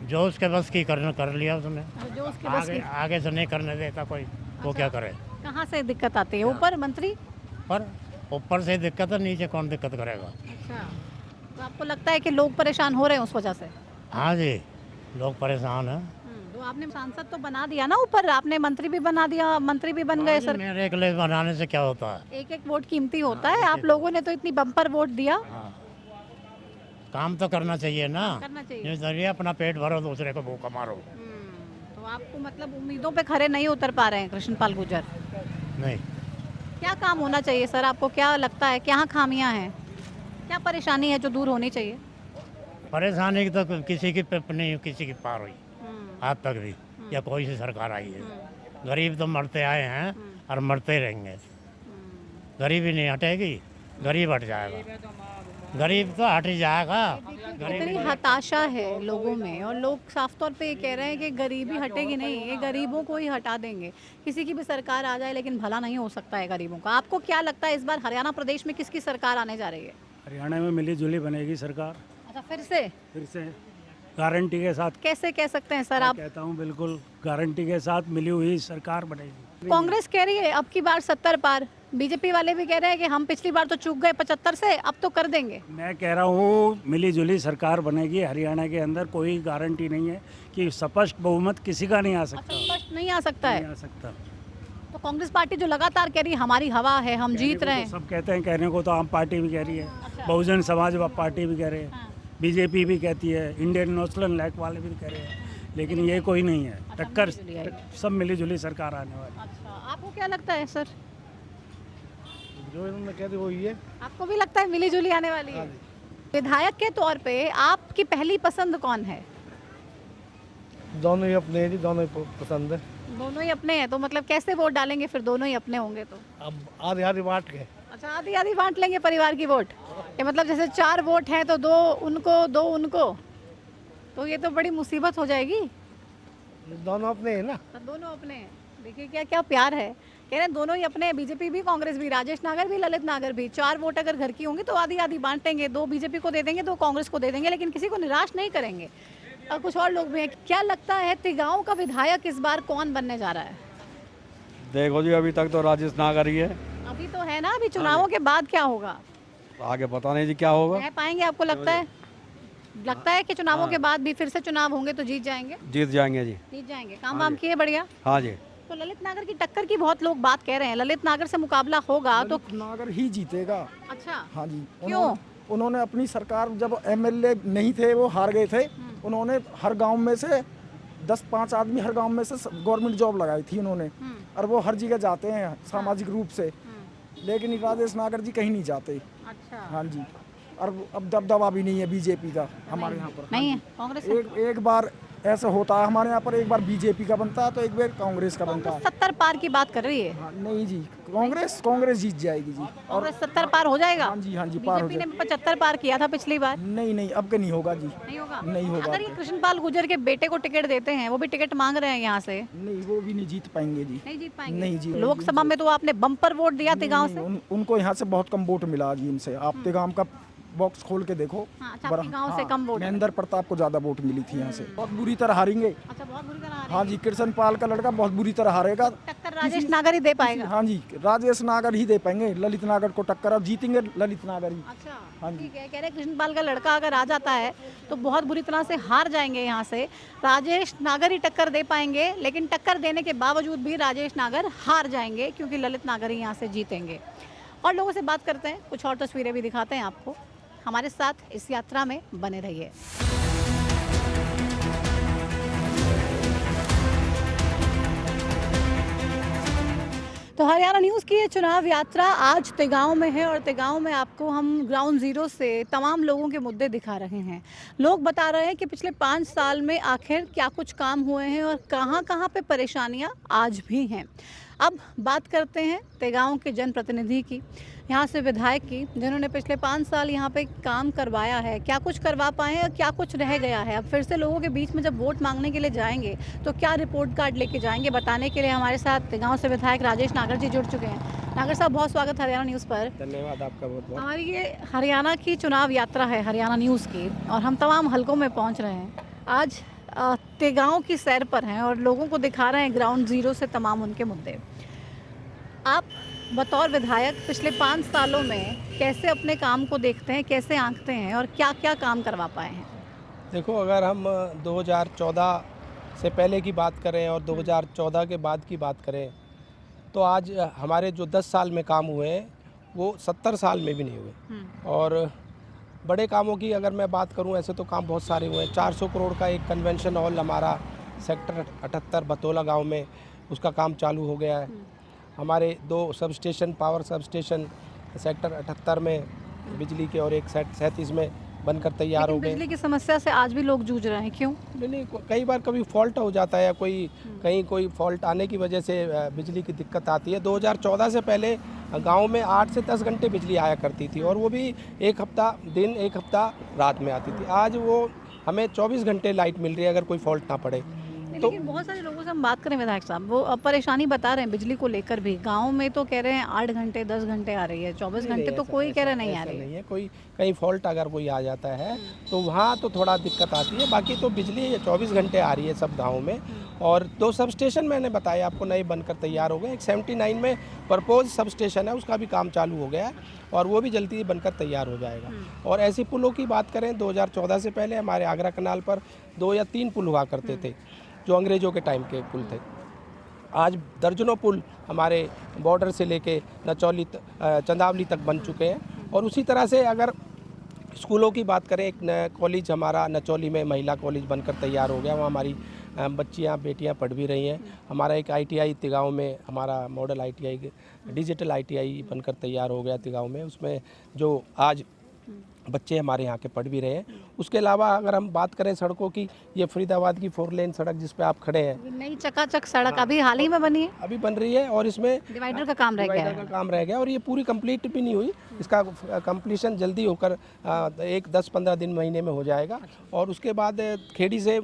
जो उसके बस की कर लिया उसने। जो उसके बस की। आगे से नहीं करने देता कोई, वो क्या करे? कहाँ से दिक्कत आती है? ऊपर मंत्री? पर ऊपर से दिक्कत है, नीचे कौन दिक्कत करेगा? अच्छा, तो आपको लगता है कि लोग परेशान हो रहे हैं उस वजह से? हाँ जी, लोग परेशान हैं। तो आपने सांसद तो बना दिया ना ऊपर, आपने मंत्री भी बना दिया, मंत्री भी बन गए सर। मेरे अकेले बनाने से क्या होता है? एक वोट कीमती होता है। आप लोगों ने तो इतनी बम्पर वोट दिया। काम तो करना चाहिए ना, करना चाहिए। जरिए अपना पेट भरो, दूसरे को भूखा मारो। तो आपको मतलब उम्मीदों पे खरे नहीं उतर पा रहे हैं कृष्णपाल गुर्जर? नहीं। क्या काम होना चाहिए सर? आपको क्या लगता है, क्या खामियां हैं, क्या परेशानी है जो दूर होनी चाहिए? परेशानी की तो किसी की पिप नहीं, किसी की पार हुई आज तक भी, या कोई सी सरकार आई है। गरीब तो मरते आए हैं और मरते ही रहेंगे। गरीबी नहीं हटेगी, गरीब हट जाएगा। गरीब तो हट ही जाएगा। इतनी हताशा है लोगों में, और लोग साफ तौर पे ये कह रहे हैं कि गरीबी हटेगी नहीं, ये गरीबों को ही हटा देंगे। किसी की भी सरकार आ जाए लेकिन भला नहीं हो सकता है गरीबों का। आपको क्या लगता है इस बार हरियाणा प्रदेश में किसकी सरकार आने जा रही है? हरियाणा में मिली जुली बनेगी सरकार। अच्छा, फिर से गारंटी के साथ। कैसे कह सकते हैं सर आप? कहता हूँ बिल्कुल गारंटी के साथ मिली हुई सरकार बनेगी। कांग्रेस कह रही है अब की बार 70 पार, बीजेपी वाले भी कह रहे हैं कि हम पिछली बार तो चूक गए 75 से, अब तो कर देंगे। मैं कह रहा हूँ मिली जुली सरकार बनेगी हरियाणा के अंदर। कोई गारंटी नहीं है कि स्पष्ट बहुमत किसी का नहीं आ सकता। स्पष्ट नहीं आ सकता है? नहीं आ सकता। तो कांग्रेस पार्टी जो लगातार कह रही है हमारी हवा है, हम जीत रहे हैं। सब कहते हैं, कहने को तो आम पार्टी भी कह रही है, बहुजन समाज पार्टी भी कह रहे हैं, बीजेपी भी कहती है, इंडियन नेशनल लाइक वाले भी कह रहे हैं, लेकिन ये कोई नहीं है। टक्कर सब मिली जुली सरकार आने वाली। अच्छा, आपको क्या लगता है सर? जो इन्होंने कह दिया वही है। आपको भी लगता है मिली जुली आने वाली है? विधायक के तौर पे आपकी पहली पसंद कौन है? दोनों ही अपने हैं जी, दोनों ही पसंद है। दोनों ही अपने हैं, तो मतलब कैसे वोट डालेंगे फिर दोनों ही अपने होंगे तो? अब आधी आधी बांट के। अच्छा, आधी आधी बांट लेंगे परिवार की वोट? ये मतलब जैसे 4 वोट हैं तो 2 उनको 2 उनको, तो ये तो बड़ी मुसीबत हो जाएगी। दोनों अपने हैं ना। तो दोनों अपने हैं। देखिए क्या क्या प्यार है। कह रहे हैं दोनों ही अपने, बीजेपी भी, कांग्रेस भी, राजेश नागर भी, ललित नागर भी। 4 वोट अगर घर की होंगी तो आधी आधी बांटेंगे, 2 बीजेपी को दे देंगे, 2 कांग्रेस को दे देंगे, लेकिन किसी को निराश नहीं करेंगे। और कुछ और लोग भी हैं। क्या लगता है तिगांव का विधायक इस बार कौन बनने जा रहा है? देखो जी, अभी तक तो राजेश नागर ही है। अभी तो है ना, अभी चुनावों के बाद क्या होगा आगे पता नहीं जी क्या होगा। कह पाएंगे? आपको लगता है? लगता है कि चुनावों के बाद भी फिर से चुनाव होंगे तो जीत जाएंगे? जीत जाएंगे जी। जीत जाएंगे। काम वाम किए बढ़िया? हाँ जी। तो ललित नागर की टक्कर की बहुत लोग बात कह रहे हैं, ललित नागर से मुकाबला होगा तो नागर ही जीतेगा। अच्छा, हाँ जी। क्यों? उन्होंने अपनी सरकार, जब एमएलए नहीं थे वो हार गए थे, उन्होंने हर गांव में से 10-5 आदमी हर गांव में से गवर्नमेंट जॉब लगाई थी उन्होंने, और वो हर जगह जाते हैं सामाजिक रूप से। लेकिन राजेश नागर जी कहीं नहीं जाते। अच्छा। हाँ जी। और अब दबदबा भी नहीं है बीजेपी का हमारे यहाँ पर। नहीं है? कांग्रेस एक बार ऐसा होता है हमारे यहाँ पर, एक बार बीजेपी का बनता है तो एक बार कांग्रेस का बनता है। 70 पार की बात कर रही है। नहीं जी, कांग्रेस जीत जाएगी जी। और 70 पार हो जाएगा? हाँ जी पार हो बीजेपी ने 75 पार किया था पिछली बार। नहीं अब के नहीं होगा जी। नहीं होगा। अगर ये कृष्णपाल गुर्जर के बेटे को टिकट देते हैं, वो भी टिकट मांग रहे हैं यहाँ से, नहीं वो भी नहीं जीत पाएंगे जी। नहीं जीत पाएंगे? नहीं जी। लोकसभा में तो आपने बम्पर वोट दिया तिगांव से। उनको यहाँ से बहुत कम वोट मिला जी इनसे। आप तिगांव का बॉक्स खोल के देखो। आपके गांव से कम वोट? महेंद्र प्रताप को ज्यादा वोट मिली थी यहाँ से। बहुत बुरी तरह हारेंगे। अच्छा, बहुत बुरी तरह हारेंगे। हाँ जी, कृष्णपाल का लड़का बहुत बुरी तरह हारेगा। टक्कर राजेश नागर ही दे पाएगा? हाँ जी, राजेश नागर ही दे पाएंगे ललित नागर को टक्कर। अब जीतेंगे ललित नागर ही। अच्छा, हाँ जी। ठीक है। कह रहे कृष्णपाल का लड़का अगर आ जाता है तो बहुत बुरी तरह से हार जाएंगे यहाँ से। राजेश नागर ही टक्कर दे पाएंगे, लेकिन टक्कर देने के बावजूद भी राजेश नागर हार जाएंगे क्योंकि ललित नागर ही यहाँ से जीतेंगे। और लोगों से बात करते हैं, कुछ और तस्वीरें भी दिखाते हैं आपको। हमारे साथ इस यात्रा में बने रहिए। तो हरियाणा न्यूज़ की ये चुनाव यात्रा आज तिगांव में है और तिगांव में आपको हम ग्राउंड जीरो से तमाम लोगों के मुद्दे दिखा रहे हैं। लोग बता रहे हैं कि पिछले 5 साल में आखिर क्या कुछ काम हुए हैं और कहां कहां पे परेशानियां आज भी हैं। अब बात करते हैं तिगांव के जनप्रतिनिधि की, यहाँ से विधायक की, जिन्होंने पिछले 5 साल यहाँ पे काम करवाया है। क्या कुछ करवा पाए हैं और क्या कुछ रह गया है। अब फिर से लोगों के बीच में जब वोट मांगने के लिए जाएंगे तो क्या रिपोर्ट कार्ड लेके जाएंगे, बताने के लिए हमारे साथ तिगांव से विधायक राजेश नागर जी जुड़ चुके हैं। नागर साहब, बहुत स्वागत हरियाणा न्यूज़ पर। धन्यवाद आपका बहुत बहुत। हमारी ये हरियाणा की चुनाव यात्रा है हरियाणा न्यूज़ की, और हम तमाम हलकों में पहुँच रहे हैं। आज तिगांव की सैर पर हैं और लोगों को दिखा रहे हैं ग्राउंड जीरो से तमाम उनके मुद्दे। आप बतौर विधायक पिछले 5 सालों में कैसे अपने काम को देखते हैं, कैसे आंकते हैं और क्या क्या काम करवा पाए हैं? देखो, अगर हम 2014 से पहले की बात करें और 2014 के बाद की बात करें तो आज हमारे जो 10 साल में काम हुए हैं वो 70 साल में भी नहीं हुए। और बड़े कामों की अगर मैं बात करूं, ऐसे तो काम बहुत सारे हुए हैं। 400 करोड़ का एक कन्वेंशन हॉल हमारा सेक्टर 78 बतौला गाँव में, उसका काम चालू हो गया है। हमारे 2 sub station, power sub station sector 78 में बिजली के और एक 37 में बनकर तैयार हो गए। बिजली की समस्या से आज भी लोग जूझ रहे हैं, क्यों? नहीं, कई बार कभी फॉल्ट हो जाता है, कहीं कोई फॉल्ट आने की वजह से बिजली की दिक्कत आती है। 2014 से पहले गांव में 8 से 10 घंटे बिजली आया करती थी और वो भी एक हफ्ता दिन, एक हफ्ता रात में आती थी। आज वो हमें 24 घंटे लाइट मिल रही है अगर कोई फॉल्ट ना पड़े। लेकिन बहुत सारे लोगों से हम बात करें विधायक साहब, वो परेशानी बता रहे हैं बिजली को लेकर भी। गांव में तो कह रहे हैं 8 घंटे 10 घंटे आ रही है, 24 घंटे तो कोई कह रहा नहीं आ रही है। नहीं है, कोई कहीं फॉल्ट अगर कोई आ जाता है तो वहाँ तो थोड़ा दिक्कत आती है, बाकी तो बिजली 24 घंटे आ रही है सब गाँव में। और 2 सब स्टेशन मैंने बताया आपको नए बनकर तैयार हो गए। एक 79 में प्रपोज सब स्टेशन है, उसका भी काम चालू हो गया है और वो भी जल्दी बनकर तैयार हो जाएगा। और ऐसी पुलों की बात करें, 2014 से पहले हमारे आगरा कनाल पर 2 या 3 पुल हुआ करते थे जो अंग्रेज़ों के टाइम के पुल थे। आज दर्जनों पुल हमारे बॉर्डर से लेके नचौली चंदावली तक बन चुके हैं। और उसी तरह से अगर स्कूलों की बात करें, एक कॉलेज हमारा नचौली में महिला कॉलेज बनकर तैयार हो गया, वहाँ हमारी बच्चियाँ बेटियाँ पढ़ भी रही हैं। हमारा एक ITI तिगांव में, हमारा मॉडल ITI डिजिटल ITI बनकर तैयार हो गया तिगांव में, उसमें जो आज बच्चे हमारे यहाँ के पढ़ भी रहे हैं। उसके अलावा अगर हम बात करें सड़कों की, ये फरीदाबाद की 4 लेन सड़क जिस पे आप खड़े हैं, नई चकाचक सड़क अभी हाल ही में बनी है, अभी बन रही है और इसमें डिवाइडर का काम रह गया और ये पूरी कंप्लीट भी नहीं हुई। इसका कंप्लीशन जल्दी होकर 10-15 दिन महीने में हो जाएगा। और उसके बाद खेड़ी से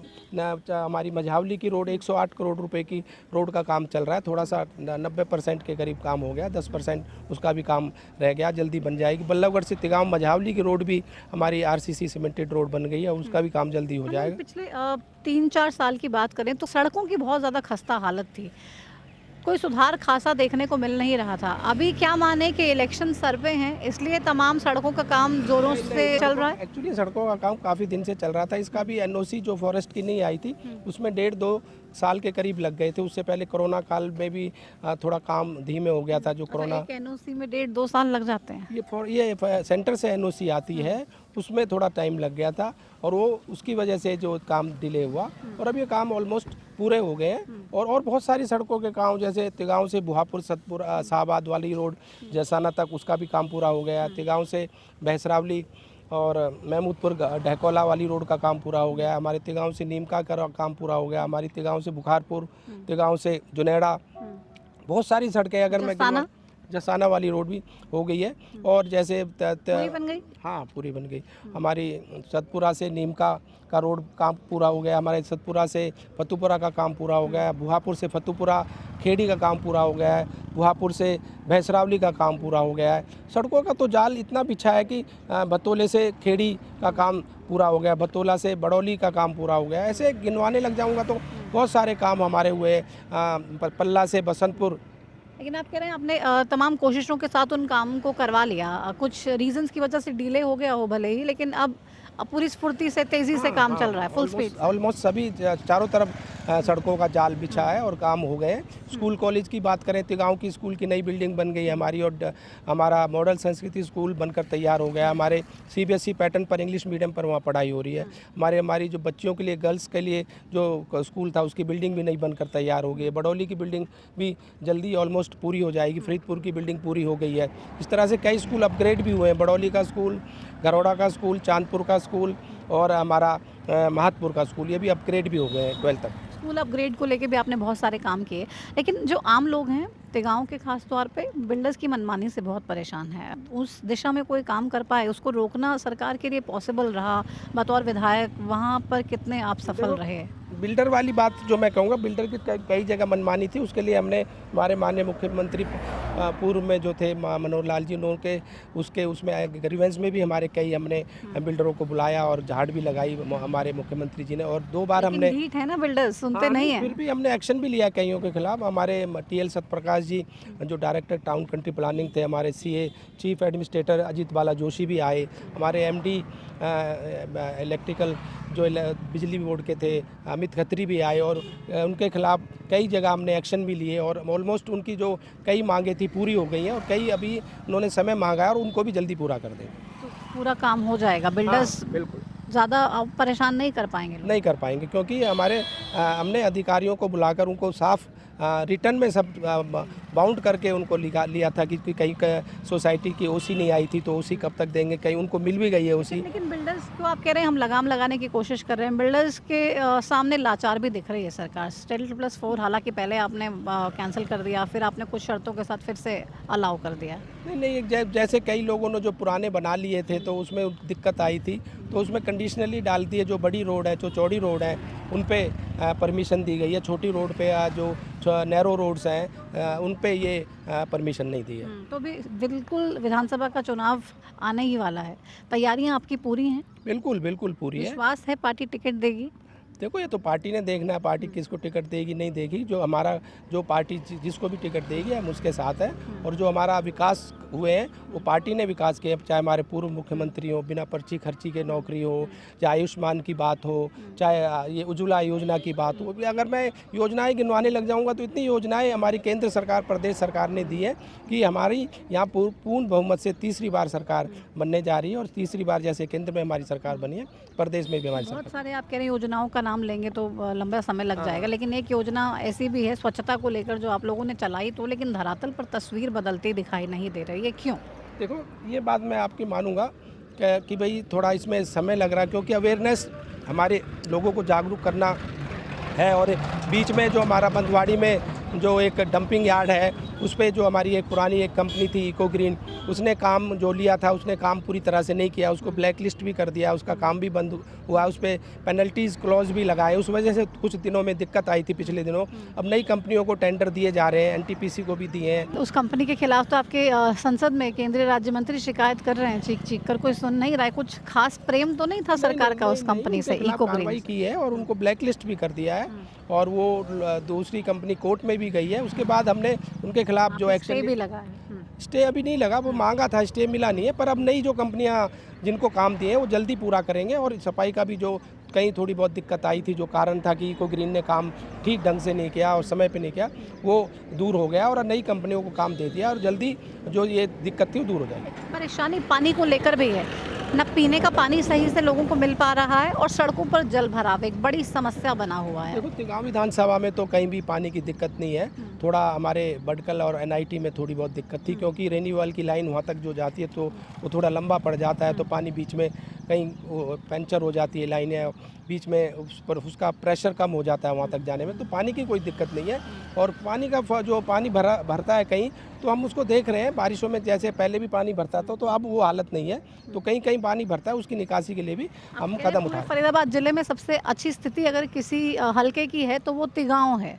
हमारी मझावली की रोड 108 करोड़ रुपए की रोड का काम चल रहा है। थोड़ा सा 90% के करीब काम हो गया, 10% उसका भी काम रह गया, जल्दी बन जाएगी। बल्लभगढ़ से तिगांव मझावली की रोड भी हमारी RCC सीमेंटेड रोड बन गई है, उसका भी काम जल्दी हो जाएगा। पिछले 3-4 साल की बात करें तो सड़कों की बहुत ज़्यादा खस्ता हालत थी, कोई सुधार खासा देखने को मिल नहीं रहा था। अभी क्या माने कि इलेक्शन सर्वे हैं इसलिए तमाम सड़कों का काम जोरों से चल रहा है? एक्चुअली सड़कों का काम काफ़ी दिन से चल रहा था। इसका भी NOC जो फॉरेस्ट की नहीं आई थी उसमें 1.5-2 साल के करीब लग गए थे। उससे पहले कोरोना काल में भी थोड़ा काम धीमे हो गया था। जो कोरोना NOC में 1.5-2 साल लग जाते हैं। ये सेंटर से NOC आती है, उसमें थोड़ा टाइम लग गया था और वो उसकी वजह से जो काम डिले हुआ। और अब ये काम ऑलमोस्ट पूरे हो गए हैं। और बहुत सारी सड़कों के काम, जैसे तिगांव से बुहापुर सतपुर शाहबाद वाली रोड जैसाना तक, उसका भी काम पूरा हो गया। तिगांव से भैंसरावली और महमूदपुर ढहकोला वाली रोड का काम पूरा हो गया है। हमारे तिगांव से नीमका का काम पूरा हो गया। हमारी तिगांव से बुखारपुर, तिगांव से जुनेड़ा, बहुत सारी सड़कें अगर मैं जसाना वाली रोड भी हो गई है। और जैसे पूरी बन गई? हाँ, पूरी बन गई। हमारी सतपुरा से नीमका का रोड काम पूरा हो गया। हमारे सतपुरा से फतुपुरा का काम पूरा हो गया है। बुहापुर से फतुपुरा खेड़ी का काम पूरा हो गया है। बुहापुर से भैंसरावली का काम पूरा हो गया है। सड़कों का तो जाल इतना बिछा है कि बतौले से खेड़ी का काम पूरा हो गया, बतौला से बड़ौली का काम पूरा हो गया। ऐसे गिनवाने लग जाऊँगा तो बहुत सारे काम हमारे हुए। पल्ला से बसंतपुर। लेकिन आप कह रहे हैं आपने तमाम कोशिशों के साथ उन काम को करवा लिया, कुछ रीजंस की वजह से डिले हो गया हो भले ही, लेकिन अब पूरी स्फूर्ति से तेजी से काम चल रहा है, फुल स्पीड। ऑलमोस्ट सभी चारों तरफ सड़कों का जाल बिछा है और काम हो गए हैं। स्कूल कॉलेज की बात करें, तिगांव की स्कूल की नई बिल्डिंग बन गई है हमारी, और हमारा मॉडल संस्कृति स्कूल बनकर तैयार हो गया। हमारे CBSE पैटर्न पर इंग्लिश मीडियम पर वहाँ पढ़ाई हो रही है। हमारी जो बच्चियों के लिए, गर्ल्स के लिए जो स्कूल था उसकी बिल्डिंग भी नई बनकर तैयार हो गई है। बड़ौली की बिल्डिंग भी जल्दी ऑलमोस्ट पूरी हो जाएगी। फरीदपुर की बिल्डिंग पूरी हो गई है। इस तरह से कई स्कूल अपग्रेड भी हुए हैं। बड़ौली का स्कूल, गरोड़ा का स्कूल, चांदपुर का स्कूल और हमारा महतपुर का स्कूल, ये भी अपग्रेड भी हो गए हैं 12th तक। स्कूल अपग्रेड को लेके भी आपने बहुत सारे काम किए, लेकिन जो आम लोग हैं तिगांव के खास तौर पे बिल्डर्स की मनमानी से बहुत परेशान है। उस दिशा में कोई काम कर पाए, उसको रोकना सरकार के लिए पॉसिबल रहा? बतौर विधायक वहाँ पर कितने आप सफल रहे? बिल्डर वाली बात जो मैं कहूँगा, बिल्डर की कई जगह मनमानी थी। उसके लिए हमने हमारे माननीय मुख्यमंत्री पूर्व में जो थे मनोहर लाल जी, उनके उसमें ग्रीवेंस में भी हमारे कई हमने बिल्डरों को बुलाया और झाड़ भी लगाई हमारे मुख्यमंत्री जी ने। और 2 बार हमने, ढीठ है ना बिल्डर्स, सुनते नहीं है। फिर भी हमने एक्शन भी लिया कईयों के खिलाफ। हमारे TL सत्यप्रकाश जी जो डायरेक्टर टाउन कंट्री प्लानिंग थे, हमारे CA चीफ एडमिनिस्ट्रेटर अजीत बाला जोशी भी आए, हमारे MD इलेक्ट्रिकल जो बिजली बोर्ड के थे अमित खत्री भी आए, और उनके खिलाफ कई जगह हमने एक्शन भी लिए। और ऑलमोस्ट उनकी जो कई मांगे थी पूरी हो गई हैं, और कई अभी उन्होंने समय मांगा है और उनको भी जल्दी पूरा कर दें। तो पूरा काम हो जाएगा, बिल्डर्स बिल्कुल ज़्यादा परेशान नहीं कर पाएंगे? नहीं कर पाएंगे, क्योंकि हमने अधिकारियों को बुलाकर उनको साफ रिटर्न में सब बाउंड करके उनको लिया था कि कहीं सोसाइटी की OC नहीं आई थी तो OC कब तक देंगे, कहीं उनको मिल भी गई है OC। लेकिन बिल्डर्स को आप कह रहे हैं हम लगाम लगाने की कोशिश कर रहे हैं, बिल्डर्स के सामने लाचार भी दिख रही है सरकार। Stell+4 हालांकि पहले आपने कैंसिल कर दिया, फिर आपने कुछ शर्तों के साथ फिर से अलाउ कर दिया। नहीं, जैसे कई लोगों ने जो पुराने बना लिए थे तो उसमें दिक्कत आई थी, तो उसमें कंडीशनली डाल दिए। जो बड़ी रोड है, जो चौड़ी रोड है, उन पे परमिशन दी गई है। छोटी रोड पे जो नैरो रोड्स हैं उन पे ये परमिशन नहीं दी है। तो भी बिल्कुल विधानसभा का चुनाव आने ही वाला है, तैयारियां आपकी पूरी हैं? बिल्कुल पूरी है। विश्वास है पार्टी टिकट देगी? देखो, ये तो पार्टी ने देखना है, पार्टी किसको टिकट देगी नहीं देगी। जो पार्टी जिसको भी टिकट देगी हम उसके साथ हैं। और जो हमारा विकास हुए हैं वो पार्टी ने विकास किए, चाहे हमारे पूर्व मुख्यमंत्री हो, बिना पर्ची खर्ची के नौकरी हो, चाहे आयुष्मान की बात हो, चाहे ये उज्ज्वला योजना की बात हो। अगर मैं योजनाएं गिनवाने लग जाऊंगा तो इतनी योजनाएं हमारी केंद्र सरकार, प्रदेश सरकार ने दी है कि हमारी यहाँ पूर्ण बहुमत से तीसरी बार सरकार बनने जा रही है। और तीसरी बार जैसे केंद्र में हमारी सरकार बनी है, प्रदेश में भी हमारी सरकार। बहुत सारे आप कह रहे हैं योजनाओं का नाम लेंगे तो लंबा समय लग जाएगा, लेकिन एक योजना ऐसी भी है स्वच्छता को लेकर जो आप लोगों ने चलाई, तो लेकिन धरातल पर तस्वीर बदलती दिखाई नहीं दे रही है, क्यों? देखो, ये बात मैं आपकी मानूंगा कि भाई थोड़ा इसमें समय लग रहा है, क्योंकि अवेयरनेस हमारे लोगों को जागरूक करना है। और बीच में जो हमारा बंदवाड़ी में जो एक डंपिंग यार्ड है, उस पर जो हमारी एक पुरानी एक कंपनी थी इको ग्रीन, उसने काम जो लिया था उसने काम पूरी तरह से नहीं किया, उसको ब्लैक लिस्ट भी कर दिया, उसका काम भी बंद हुआ, उस पर पेनल्टीज़ क्लॉज भी लगाए। उस वजह से कुछ दिनों में दिक्कत आई थी पिछले दिनों। अब नई कंपनियों को टेंडर दिए जा रहे हैं, NTPC को भी दिए हैं। उस कंपनी के खिलाफ तो आपके संसद में केंद्रीय राज्य मंत्री शिकायत कर रहे हैं, चीख कर, कोई सुन नहीं रहा है। कुछ खास प्रेम तो नहीं था सरकार का उस कंपनी से, इको ग्रीन की है और उनको ब्लैक लिस्ट भी कर दिया है, और वो दूसरी कंपनी कोर्ट में भी गई है। उसके बाद हमने उनके खिलाफ जो एक्शन भी लगा है। स्टे अभी नहीं लगा, वो मांगा था, स्टे मिला नहीं है। पर अब नई जो कंपनियां जिनको काम दिए हैं वो जल्दी पूरा करेंगे। और सफाई का भी जो कहीं थोड़ी बहुत दिक्कत आई थी, जो कारण था कि इको ग्रीन ने काम ठीक ढंग से नहीं किया और समय पे नहीं किया, वो दूर हो गया और नई कंपनियों को काम दे दिया, और जल्दी जो ये दिक्कत थी वो दूर हो जाएगी। परेशानी पानी को लेकर भी है, न पीने का पानी सही से लोगों को मिल पा रहा है, और सड़कों पर जल भराव एक बड़ी समस्या बना हुआ है। देखो, तिगांव विधानसभा में तो कहीं भी पानी की दिक्कत नहीं है। थोड़ा हमारे बडकल और NIT में थोड़ी बहुत दिक्कत थी, क्योंकि रेनीवाल की लाइन वहाँ तक जो जाती है तो वो थोड़ा लंबा पड़ जाता है, तो पानी बीच में कहीं पंचर हो जाती है लाइनें, बीच में उस पर उसका प्रेशर कम हो जाता है वहाँ तक जाने में, तो पानी की कोई दिक्कत नहीं है। और पानी का जो पानी भरता है कहीं, तो हम उसको देख रहे हैं, बारिशों में जैसे पहले भी पानी भरता था तो अब वो हालत नहीं है, तो कहीं कहीं पानी भरता है, उसकी निकासी के लिए भी हम कदम उठाए। फरीदाबाद जिले में सबसे अच्छी स्थिति अगर किसी हलके की है तो वो तिगांव है।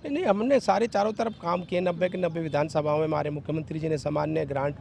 नहीं, हमने सारे चारों तरफ काम किए, 90 के 90 विधानसभाओं में हमारे मुख्यमंत्री जी ने सामान्य ग्रांट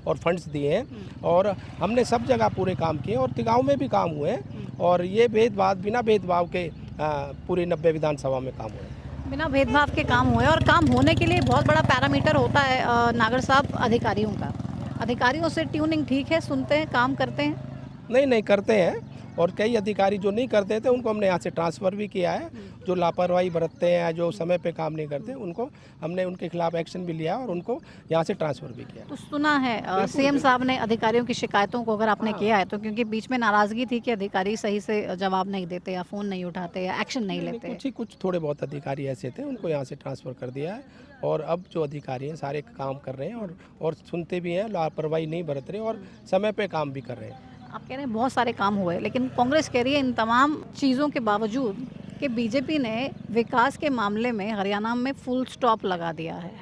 और फंड्स दिए हैं, और हमने सब जगह पूरे काम किए, और तिगांव में भी काम हुए हैं, और ये बिना भेदभाव के पूरे 90 विधानसभा में काम हुए। बिना भेदभाव के काम हुए, और काम होने के लिए बहुत बड़ा पैरामीटर होता है नागर साहब अधिकारियों का। अधिकारियों से ट्यूनिंग ठीक है, सुनते हैं, काम करते हैं? नहीं करते हैं, और कई अधिकारी जो नहीं करते थे उनको हमने यहाँ से ट्रांसफ़र भी किया है। जो लापरवाही बरतते हैं, जो समय पे काम नहीं करते, उनको हमने उनके खिलाफ एक्शन भी लिया और उनको यहाँ से ट्रांसफ़र भी किया। तो सुना है CM साहब ने अधिकारियों की शिकायतों को अगर आपने किया है तो, क्योंकि बीच में नाराज़गी थी कि अधिकारी सही से जवाब नहीं देते या फ़ोन नहीं उठाते या एक्शन नहीं लेते। कुछ थोड़े बहुत अधिकारी ऐसे थे, उनको यहाँ से ट्रांसफ़र कर दिया है, और अब जो अधिकारी हैं सारे काम कर रहे हैं और सुनते भी हैं, लापरवाही नहीं बरत रहे और समय पे काम भी कर रहे हैं। आप कह रहे हैं बहुत सारे काम हुए, लेकिन कांग्रेस कह रही है इन तमाम चीज़ों के बावजूद कि बीजेपी ने विकास के मामले में हरियाणा में फुल स्टॉप लगा दिया है।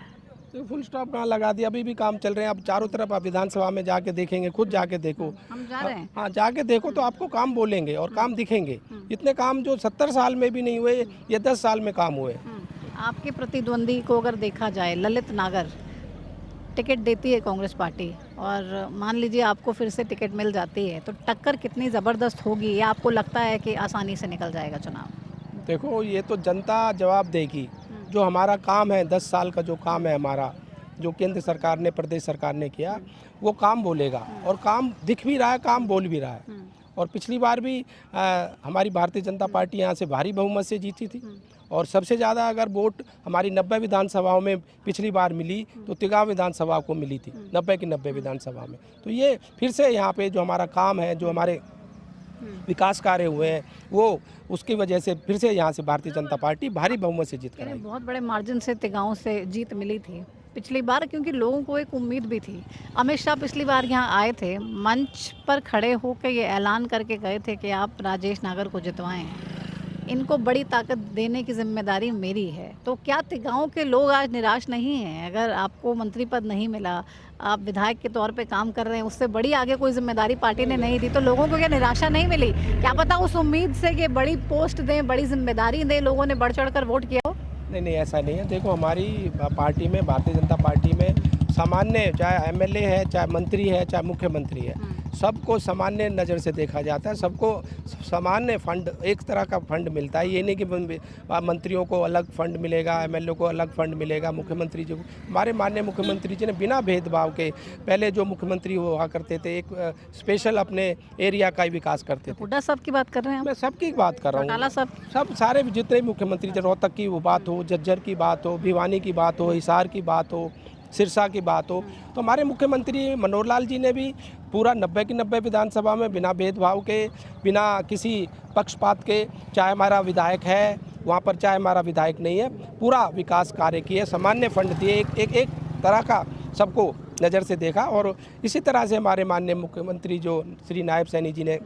तो फुल स्टॉप कहाँ लगा दिया, अभी भी काम चल रहे हैं। अब चारों तरफ आप विधानसभा में जाके देखेंगे, खुद जाके देखो, हम जा रहे हैं। हाँ, जाके देखो तो आपको काम बोलेंगे और काम दिखेंगे। इतने काम जो 70 साल में भी नहीं हुए, ये 10 साल में काम हुए। आपके प्रतिद्वंदी को अगर देखा जाए, ललित नागर, टिकट देती है कांग्रेस पार्टी, और मान लीजिए आपको फिर से टिकट मिल जाती है, तो टक्कर कितनी ज़बरदस्त होगी, या आपको लगता है कि आसानी से निकल जाएगा चुनाव? देखो, ये तो जनता जवाब देगी। जो हमारा काम है, 10 साल का जो काम है हमारा, जो केंद्र सरकार ने, प्रदेश सरकार ने किया, वो काम बोलेगा, और काम दिख भी रहा है, काम बोल भी रहा है। और पिछली बार भी हमारी भारतीय जनता पार्टी यहाँ से भारी बहुमत से जीती थी, और सबसे ज़्यादा अगर वोट हमारी 90 विधानसभाओं में पिछली बार मिली तो तिगांव विधानसभा को मिली थी, 90 की 90 विधानसभा में। तो ये फिर से यहाँ पे जो हमारा काम है, जो हमारे विकास कार्य हुए हैं, वो उसकी वजह से फिर से यहाँ से भारतीय जनता पार्टी भारी बहुमत से जीत कर आई। बहुत बड़े मार्जिन से तिगांव से जीत मिली थी पिछली बार, क्योंकि लोगों को एक उम्मीद भी थी। अमित शाह पिछली बार यहाँ आए थे, मंच पर खड़े होकर ये ऐलान करके गए थे कि आप राजेश नागर को जितवाएं, इनको बड़ी ताकत देने की जिम्मेदारी मेरी है। तो क्या तिगांव के लोग आज निराश नहीं हैं? अगर आपको मंत्री पद नहीं मिला, आप विधायक के तौर पे काम कर रहे हैं, उससे बड़ी आगे कोई जिम्मेदारी पार्टी ने नहीं दी, तो लोगों को क्या निराशा नहीं मिली? क्या पता उस उम्मीद से कि बड़ी पोस्ट दें, बड़ी जिम्मेदारी दें, लोगों ने बढ़ चढ़ कर वोट किया हो? नहीं, ऐसा नहीं है। देखो, हमारी पार्टी में, भारतीय जनता पार्टी में सामान्य, चाहे MLA है, चाहे मंत्री है, चाहे मुख्यमंत्री है, सबको सामान्य नज़र से देखा जाता है। सबको सामान्य फंड, एक तरह का फंड मिलता है। ये नहीं कि मंत्रियों को अलग फंड मिलेगा, MLA को अलग फंड मिलेगा, मुख्यमंत्री जी को। हमारे माननीय मुख्यमंत्री जी ने बिना भेदभाव के, पहले जो मुख्यमंत्री हुआ करते थे, एक स्पेशल अपने एरिया का ही विकास करते थे। हुड्डा साहब की बात कर रहे हैं? मैं सबकी बात कर रहा हूँ, सब सारे जितने भी मुख्यमंत्री, रोहतक की वो बात हो, झज्जर की बात हो, भिवानी की बात हो, हिसार की बात हो, सिरसा की बात हो, तो हमारे मुख्यमंत्री मनोहर लाल जी ने भी पूरा 90 की 90 विधानसभा में बिना भेदभाव के, बिना किसी पक्षपात के, चाहे हमारा विधायक है वहाँ पर, चाहे हमारा विधायक नहीं है, पूरा विकास कार्य किए, सामान्य फंड दिए, एक तरह का सबको नज़र से देखा। और इसी तरह से हमारे माननीय मुख्यमंत्री जो श्री नायब सैनी जी ने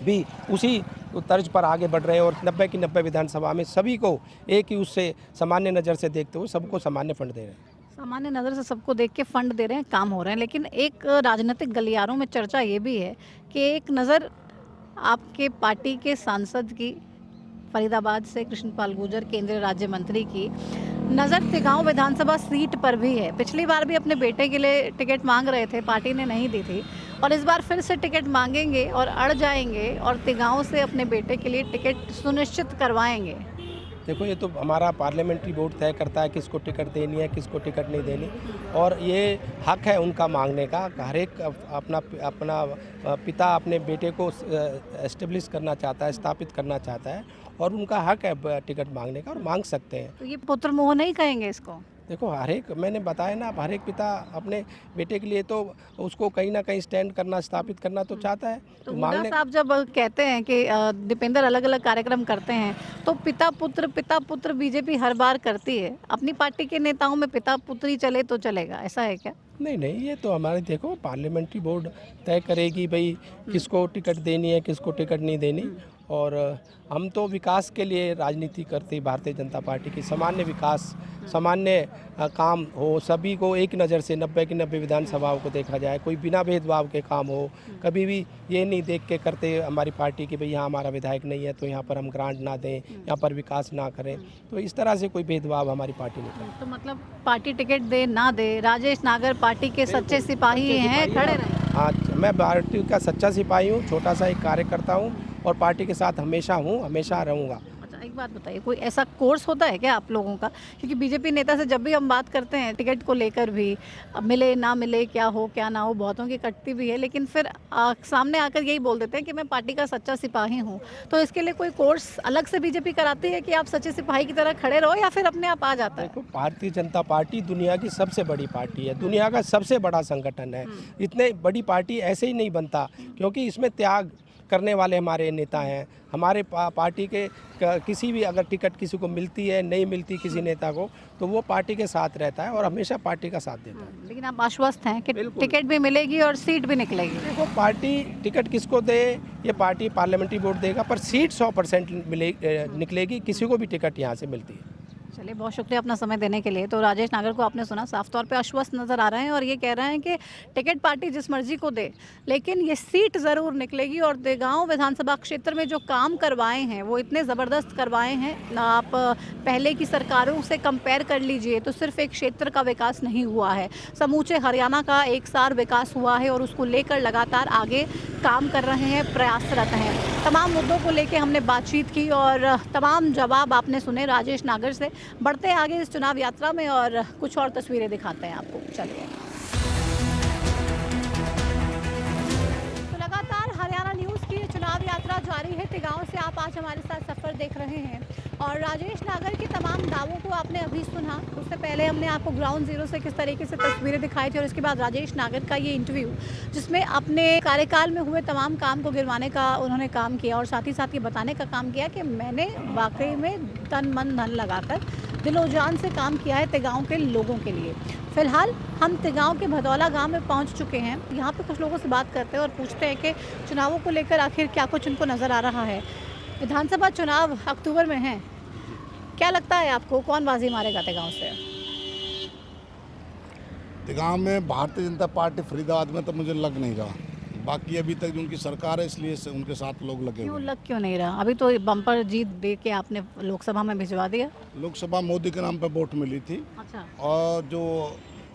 भी उसी तर्ज पर आगे बढ़ रहे हैं, और 90 की 90 विधानसभा में सभी को एक ही उससे सामान्य नज़र से देखते हुए सबको सामान्य फंड दे रहे हैं। सामान्य नज़र से सबको देख के फंड दे रहे हैं, काम हो रहे हैं। लेकिन एक राजनीतिक गलियारों में चर्चा ये भी है कि एक नज़र आपके पार्टी के सांसद की, फरीदाबाद से कृष्णपाल गुर्जर, केंद्रीय राज्य मंत्री की नज़र तिगांव विधानसभा सीट पर भी है। पिछली बार भी अपने बेटे के लिए टिकट मांग रहे थे, पार्टी ने नहीं दी थी, और इस बार फिर से टिकट मांगेंगे और अड़ जाएंगे और तिगांव से अपने बेटे के लिए टिकट सुनिश्चित करवाएंगे। देखो, ये तो हमारा पार्लियामेंट्री बोर्ड तय करता है किसको टिकट देनी है, किसको टिकट नहीं देनी, और ये हक है उनका मांगने का। हर एक अपना पिता अपने बेटे को एस्टेब्लिश करना चाहता है, स्थापित करना चाहता है, और उनका हक है टिकट मांगने का, और मांग सकते हैं। तो ये पुत्र मोह नहीं कहेंगे इसको? देखो हर एक, मैंने बताया ना, हर एक पिता अपने बेटे के लिए तो उसको कहीं ना कहीं स्टैंड करना, स्थापित करना तो चाहता है। तो हुड्डा साहब जब कहते हैं कि दीपेंद्र अलग अलग कार्यक्रम करते हैं, तो पिता पुत्र बीजेपी हर बार करती है। अपनी पार्टी के नेताओं में पिता पुत्र ही चले तो चलेगा, ऐसा है क्या? नहीं, ये तो हमारे, देखो पार्लियामेंट्री बोर्ड तय करेगी भाई किसको टिकट देनी है, किसको टिकट नहीं देनी। और हम तो विकास के लिए राजनीति करते, भारतीय जनता पार्टी की सामान्य विकास, सामान्य काम हो, सभी को एक नज़र से 90 की 90 विधानसभाओं को देखा जाए, कोई बिना भेदभाव के काम हो। कभी भी ये नहीं देख के करते हमारी पार्टी कि भाई यहाँ हमारा विधायक नहीं है तो यहाँ पर हम ग्रांट ना दें, यहाँ पर विकास ना करें। तो इस तरह से कोई भेदभाव हमारी पार्टी नहीं करती। तो मतलब पार्टी टिकट दे ना दे, राजेश नागर पार्टी के सच्चे सिपाही हैं, खड़े रहें। हाँ, मैं पार्टी का सच्चा सिपाही हूँ, छोटा सा एक कार्यकर्ता हूँ और पार्टी के साथ हमेशा हूँ, हमेशा रहूँगा। अच्छा, एक बात बताइए, कोई ऐसा कोर्स होता है क्या आप लोगों का? क्योंकि बीजेपी नेता से जब भी हम बात करते हैं टिकट को लेकर भी, मिले ना मिले, क्या हो क्या ना हो, बहुतों की कटती भी है, लेकिन फिर सामने आकर यही बोल देते हैं कि मैं पार्टी का सच्चा सिपाही हूँ। तो इसके लिए कोई कोर्स अलग से बीजेपी कराती है कि आप सच्चे सिपाही की तरह खड़े रहो, या फिर अपने आप आ जाता है? देखो, भारतीय जनता पार्टी दुनिया की सबसे बड़ी पार्टी है, दुनिया का सबसे बड़ा संगठन है। इतने बड़ी पार्टी ऐसे ही नहीं बनता, क्योंकि इसमें त्याग करने वाले हमारे नेता हैं। हमारे पार्टी के किसी भी अगर टिकट किसी को मिलती है, नहीं मिलती किसी नेता को, तो वो पार्टी के साथ रहता है और हमेशा पार्टी का साथ देता है। लेकिन आप आश्वस्त हैं कि टिकट भी मिलेगी और सीट भी निकलेगी? देखो, पार्टी टिकट किसको दे ये पार्टी पार्लियामेंट्री बोर्ड देगा, पर सीट 100% निकलेगी, किसी को भी टिकट यहाँ से मिलती है। चलिए, बहुत शुक्रिया अपना समय देने के लिए। तो राजेश नागर को आपने सुना, साफ तौर पे आश्वस्त नज़र आ रहे हैं और ये कह रहे हैं कि टिकट पार्टी जिस मर्जी को दे, लेकिन ये सीट ज़रूर निकलेगी। और देगांव विधानसभा क्षेत्र में जो काम करवाए हैं वो इतने ज़बरदस्त करवाए हैं। आप पहले की सरकारों से कंपेयर कर लीजिए तो सिर्फ एक क्षेत्र का विकास नहीं हुआ है, समूचे हरियाणा का एक सार विकास हुआ है और उसको लेकर लगातार आगे काम कर रहे हैं, प्रयासरत हैं। तमाम मुद्दों को लेकर हमने बातचीत की और तमाम जवाब आपने सुने राजेश नागर से। बढ़ते आगे इस चुनाव यात्रा में और कुछ और तस्वीरें दिखाते हैं आपको, चलिए। तो लगातार हरियाणा न्यूज़ की चुनाव यात्रा जारी है। तिगांव से आप आज हमारे साथ सफ़र देख रहे हैं और राजेश नागर के तमाम दावों को आपने अभी सुना। उससे पहले हमने आपको ग्राउंड जीरो से किस तरीके से तस्वीरें दिखाई थी और इसके बाद राजेश नागर का ये इंटरव्यू, जिसमें अपने कार्यकाल में हुए तमाम काम को गिरवाने का उन्होंने काम किया और साथ ही साथ ये बताने का काम किया कि मैंने वाकई में तन मन धन लगाकर दिलो जान से काम किया है तिगांव के लोगों के लिए। फिलहाल हम तिगांव के भदौला गांव में पहुंच चुके हैं। यहाँ पे कुछ लोगों से बात करते हैं और पूछते हैं कि चुनावों को लेकर आखिर क्या कुछ उनको नज़र आ रहा है। विधानसभा चुनाव अक्टूबर में हैं, क्या लगता है आपको कौन बाजी मारेगा तिगांव से? तिगांव में भारतीय जनता पार्टी फरीदाबाद में तो मुझे लग नहीं रहा, बाकी अभी तक उनकी सरकार है इसलिए उनके साथ लोग लगे हुए। लग क्यों नहीं रहा? अभी तो बम्पर जीत दे के आपने लोकसभा में भिजवा दिया। लोकसभा मोदी के नाम पर वोट मिली थी। अच्छा। और जो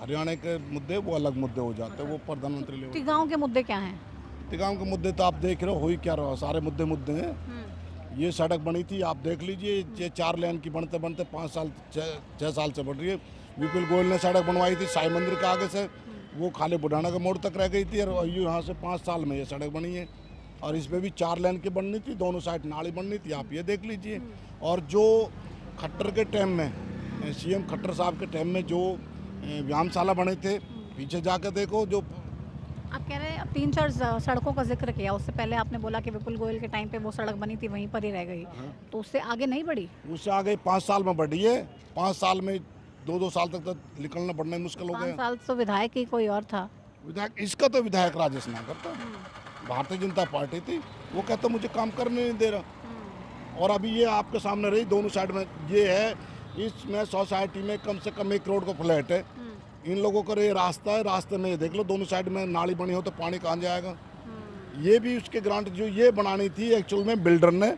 हरियाणा के मुद्दे वो अलग मुद्दे हो जाते हैं, वो प्रधानमंत्री लेवल। तिगांव के मुद्दे क्या हैं? तिगांव के मुद्दे तो आप देख रहे हो ही क्या रहा, सारे मुद्दे हैं। ये सड़क बनी थी, आप देख लीजिए, ये 4 लेन की बनते बनते 5 साल 6 साल से बन रही है। विपुल गोयल ने सड़क बनवाई थी साई मंदिर के आगे से, वो खाली बुढ़ाना के मोड़ तक रह गई थी और यहाँ से 5 साल में ये सड़क बनी है। और इसमें भी 4 लेन की बननी थी, दोनों साइड नाली बननी थी, आप ये देख लीजिए। और जो खट्टर के टाइम में, सीएम खट्टर साहब के टाइम में जो व्यायामशाला बने थे, पीछे जाकर देखो। जो आप कह रहे हैं 3-4 सड़कों का जिक्र किया, उससे पहले आपने बोला कि विपुल गोयल के टाइम पे वो सड़क बनी थी वहीं पर ही रह गई, तो उससे आगे नहीं बढ़ी? उससे आगे 5 साल में बढ़ी है। 5 साल में 2-2 साल तक तो निकलना बढ़ना मुश्किल हो गया। 5 साल तो विधायक ही कोई और था। विधायक इसका तो विधायक राजेश नागर था, भारतीय जनता पार्टी थी। वो कहता मुझे काम करने नहीं दे रहा। और अभी ये आपके सामने रही, दोनों साइड में ये है, इसमें सोसाइटी में कम से कम 1 करोड़ का फ्लैट है। इन लोगों का ये रास्ता है, रास्ते में ये देख लो दोनों साइड में नाली बनी हो तो पानी कहाँ जाएगा। ये भी उसके ग्रांट जो ये बनानी थी एक्चुअल में बिल्डर ने,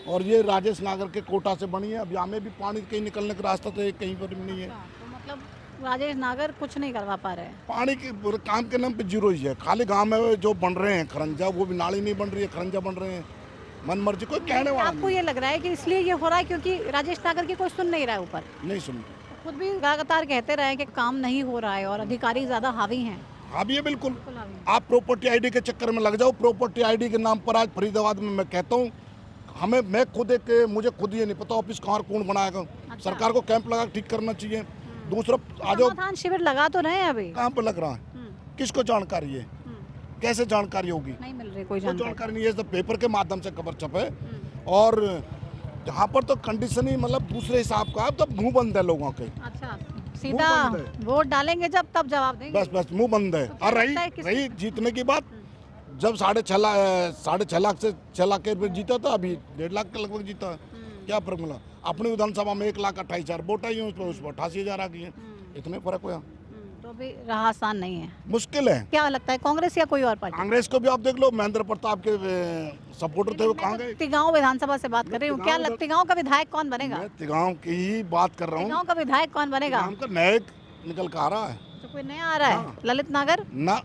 और ये राजेश नागर के कोटा से बनी है। अब यहाँ में भी पानी कहीं निकलने का रास्ता तो कहीं पर भी नहीं है। तो मतलब राजेश नागर कुछ नहीं करवा पा रहे हैं। पानी के काम के नाम पे जीरो ही है। खाली गाँव में जो बन रहे हैं खरंजा, वो भी नाली नहीं बन रही है, खरंजा बन रहे हैं मन मर्जी। कोई कहने वाला आपको ये लग रहा है कि इसलिए ये हो रहा है क्योंकि राजेश नागर की कोई सुन नहीं रहा है ऊपर? नहीं सुन, खुद भी लगातार कहते रहे कि काम नहीं हो रहा है और अधिकारी ज़्यादा हावी हैं। हावी है बिल्कुल। आप प्रॉपर्टी आईडी के चक्कर में लग जाओ। प्रॉपर्टी आईडी के नाम पर आज फरीदाबाद में मैं कहता हूँ, मैं खुद मुझे खुद ये नहीं पता ऑफिस कहाँ कौन बनाएगा। सरकार को कैंप लगा ठीक करना चाहिए। दूसरा आ जाओ। समाधान शिविर लगा तो रहे हैं अभी, कहाँ पर लग रहा है? किसको जानकारी है? कैसे जानकारी होगी? नहीं मिल रही कोई जानकारी नहीं है। तो पेपर के माध्यम से खबर छपे और यहाँ पर तो कंडीशन ही मतलब दूसरे हिसाब का, अब तो मुंह बंद है लोगों के। अच्छा, सीधा वोट डालेंगे जब तब जवाब देंगे। बस मुंह बंद है। और रही जीतने की बात, जब 6.5 लाख से 6 लाख के जीता था, अभी 1.5 लाख के लगभग जीता है। क्या फर्क मिला? अपनी विधानसभा में 1,28,000 वोट आई है, उस पर 88,000 आ गई है। इतने फर्क हुआ। तो अभी रहा आसान नहीं है, मुश्किल है। क्या लगता है कांग्रेस या कोई और पार्टी? कांग्रेस को भी आप देख लो, महेंद्र प्रताप के सपोर्टर थे, वो कहाँ गए? तिगांव विधानसभा से बात कर रही हूँ। क्या तिगांव का विधायक कौन बनेगा? मैं तिगांव की ही बात कर रहा हूँ। तिगांव का विधायक कौन बनेगा? नया निकल कर आ रहा है। तो कोई नया आ रहा है? ललित नागर ना,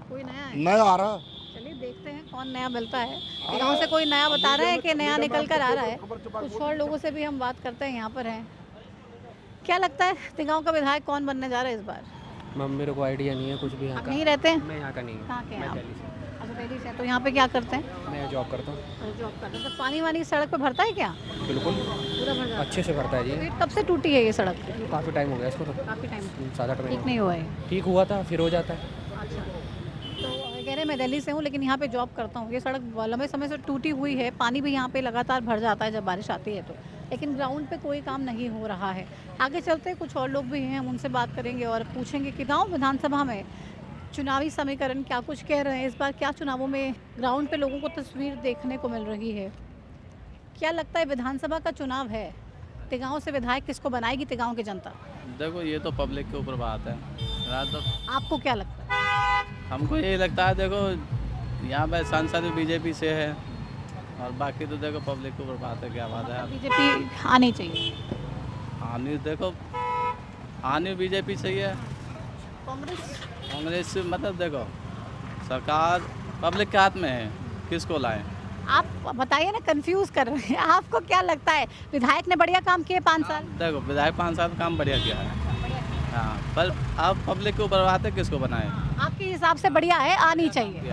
कोई नया नया आ रहा है। चलिए देखते हैं कौन नया मिलता है। तिगांव से कोई नया बता रहे हैं कि नया निकल कर आ रहा है। कुछ और लोगों से भी हम बात करते हैं, यहाँ पर हैं। क्या लगता है तिगांव का विधायक कौन बनने जा रहा है इस बार? मैम मेरे को आइडिया नहीं है कुछ भी यहाँ आप का। नहीं रहते हैं? मैं यहाँ का नहीं हूँ। कहाँ के हैं मैं आप? दिल्ली से। अच्छा, दिल्ली से। तो यहाँ पे क्या करते हैं? मैं जॉब करता हूँ। जॉब करते हैं। तो पानी वानी सड़क पे भरता है क्या? बिल्कुल, पूरा भर जाता है? अच्छे से भरता है जी। तो ये कब से टूटी है ये सड़क? काफ़ी टाइम हो गया इसको तो। काफ़ी टाइम 7-8 महीने। ठीक नहीं हुआ है? ठीक हुआ था, फिर हो जाता है। अच्छा, तो कह रहे मैं दिल्ली से हूँ लेकिन यहाँ पे जॉब करता हूँ। ये सड़क लंबे समय से टूटी हुई है, पानी भी यहाँ पे लगातार भर जाता है जब बारिश आती है तो, लेकिन ग्राउंड पे कोई काम नहीं हो रहा है। आगे चलते कुछ और लोग भी हैं, हम उनसे बात करेंगे और पूछेंगे कि गाँव विधानसभा में चुनावी समीकरण क्या कुछ कह रहे हैं, इस बार क्या चुनावों में ग्राउंड पे लोगों को तस्वीर देखने को मिल रही है। क्या लगता है विधानसभा का चुनाव है, तिगांव से विधायक किसको बनाएगी तिगांव की जनता? देखो ये तो पब्लिक के ऊपर बात है। आपको क्या लगता है? हमको यही लगता है, देखो यहाँ पे सांसद भी बीजेपी से है और बाकी तो देखो पब्लिक के ऊपर बात है, क्या बात है। बीजेपी आनी चाहिए? आनी देखो, आनी बीजेपी सही है। कांग्रेस मतलब देखो सरकार पब्लिक के हाथ में है, किसको लाएं? आप बताइए ना, कंफ्यूज कर रहे हैं। आपको क्या लगता है विधायक ने बढ़िया काम किए 5 साल? देखो विधायक 5 साल काम बढ़िया किया है, हाँ, पर अब पब्लिक के ऊपर बात है किसको बनाए। आपके हिसाब से बढ़िया है, आनी चाहिए?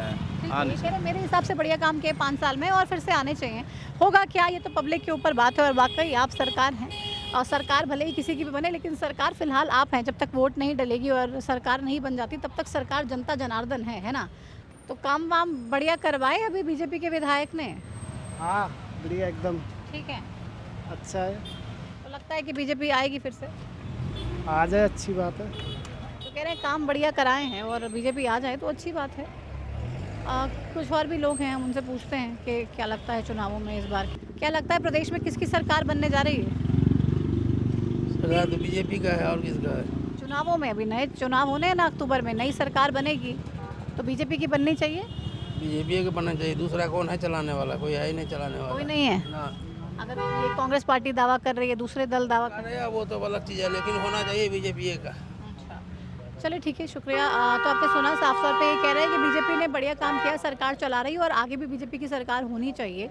आनी चाहिए। मेरे हिसाब से बढ़िया काम किए 5 साल में और फिर से आने चाहिए। होगा क्या, ये तो पब्लिक के ऊपर बात है। और वाकई आप सरकार हैं और सरकार भले ही किसी की भी बने, लेकिन सरकार फिलहाल आप हैं। जब तक वोट नहीं डलेगी और सरकार नहीं बन जाती तब तक सरकार जनता जनार्दन है ना? तो काम वाम बढ़िया करवाए अभी बीजेपी के विधायक ने? हाँ बढ़िया एकदम ठीक है, अच्छा है। तो लगता है कि बीजेपी आएगी फिर से? आ जाए अच्छी बात है। तो कह रहे हैं काम बढ़िया कराए हैं और बीजेपी आ जाए तो अच्छी बात है। कुछ और भी लोग हैं, हम उनसे पूछते हैं कि क्या लगता है चुनावों में इस बार क्या लगता है प्रदेश में किसकी सरकार बनने जा रही है? सरकार तो बीजेपी का है और किसका है? चुनावों में अभी नए चुनाव होने हैं ना, अक्टूबर में नई सरकार बनेगी तो बीजेपी की बननी चाहिए। बीजेपी का बनना चाहिए, दूसरा कौन है चलाने वाला? कोई है ही नहीं चलाने वाला। कोई नहीं है ना। अगर ये कांग्रेस पार्टी दावा कर रही है, दूसरे दल दावा कर रहे हैं, वो तो अलग चीज़ है, लेकिन होना चाहिए बीजेपी का। चलिए ठीक है, शुक्रिया। तो आपने सुना साफ तौर पे ये कह रहे हैं कि बीजेपी ने बढ़िया काम किया, सरकार चला रही है और आगे भी बीजेपी की सरकार होनी चाहिए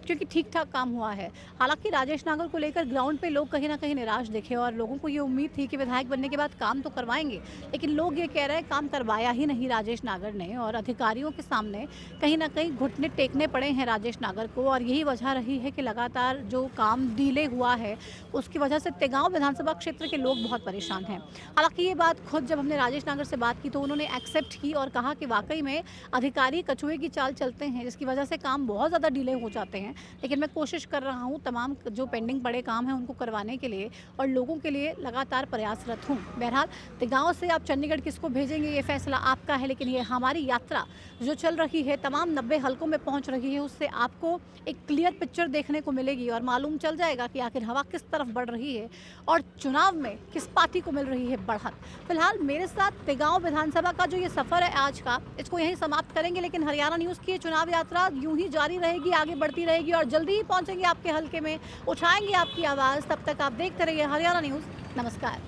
क्योंकि ठीक ठाक काम हुआ है। हालांकि राजेश नागर को लेकर ग्राउंड पे लोग कहीं ना कहीं निराश दिखे और लोगों को ये उम्मीद थी कि विधायक बनने के बाद काम तो करवाएंगे, लेकिन लोग ये कह रहे हैं काम करवाया ही नहीं राजेश नागर ने और अधिकारियों के सामने कहीं ना कहीं घुटने टेकने पड़े हैं राजेश नागर को। और यही वजह रही है कि लगातार जो काम डिले हुआ है उसकी वजह से तिगांव विधानसभा क्षेत्र के लोग बहुत परेशान हैं। हालांकि ये बात खुद जब हमने राजेश नागर से बात की तो उन्होंने एक्सेप्ट की और कहा कि वाकई में अधिकारी कछुए की चाल चलते हैं, जिसकी वजह से काम बहुत ज़्यादा डिले हो जाते हैं। लेकिन मैं कोशिश कर रहा हूँ तमाम जो पेंडिंग पड़े काम हैं उनको करवाने के लिए और लोगों के लिए लगातार प्रयासरत हूँ। बहरहाल तिगांव से आप चंडीगढ़ किसको भेजेंगे ये फैसला आपका है, लेकिन ये हमारी यात्रा जो चल रही है तमाम 90 हलकों में पहुँच रही है, उससे आपको एक क्लियर पिक्चर देखने को मिलेगी और मालूम चल जाएगा कि आखिर हवा किस तरफ बढ़ रही है और चुनाव में किस पार्टी को मिल रही है बढ़त। फिलहाल मेरे साथ तिगांव विधानसभा का जो ये सफ़र है आज का, इसको यहीं समाप्त करेंगे, लेकिन हरियाणा न्यूज़ की चुनाव यात्रा यूं ही जारी रहेगी, आगे बढ़ती रहेगी और जल्दी ही पहुंचेंगे आपके हलके में, उठाएंगे आपकी आवाज़। तब तक आप देखते रहिए हरियाणा न्यूज़। नमस्कार।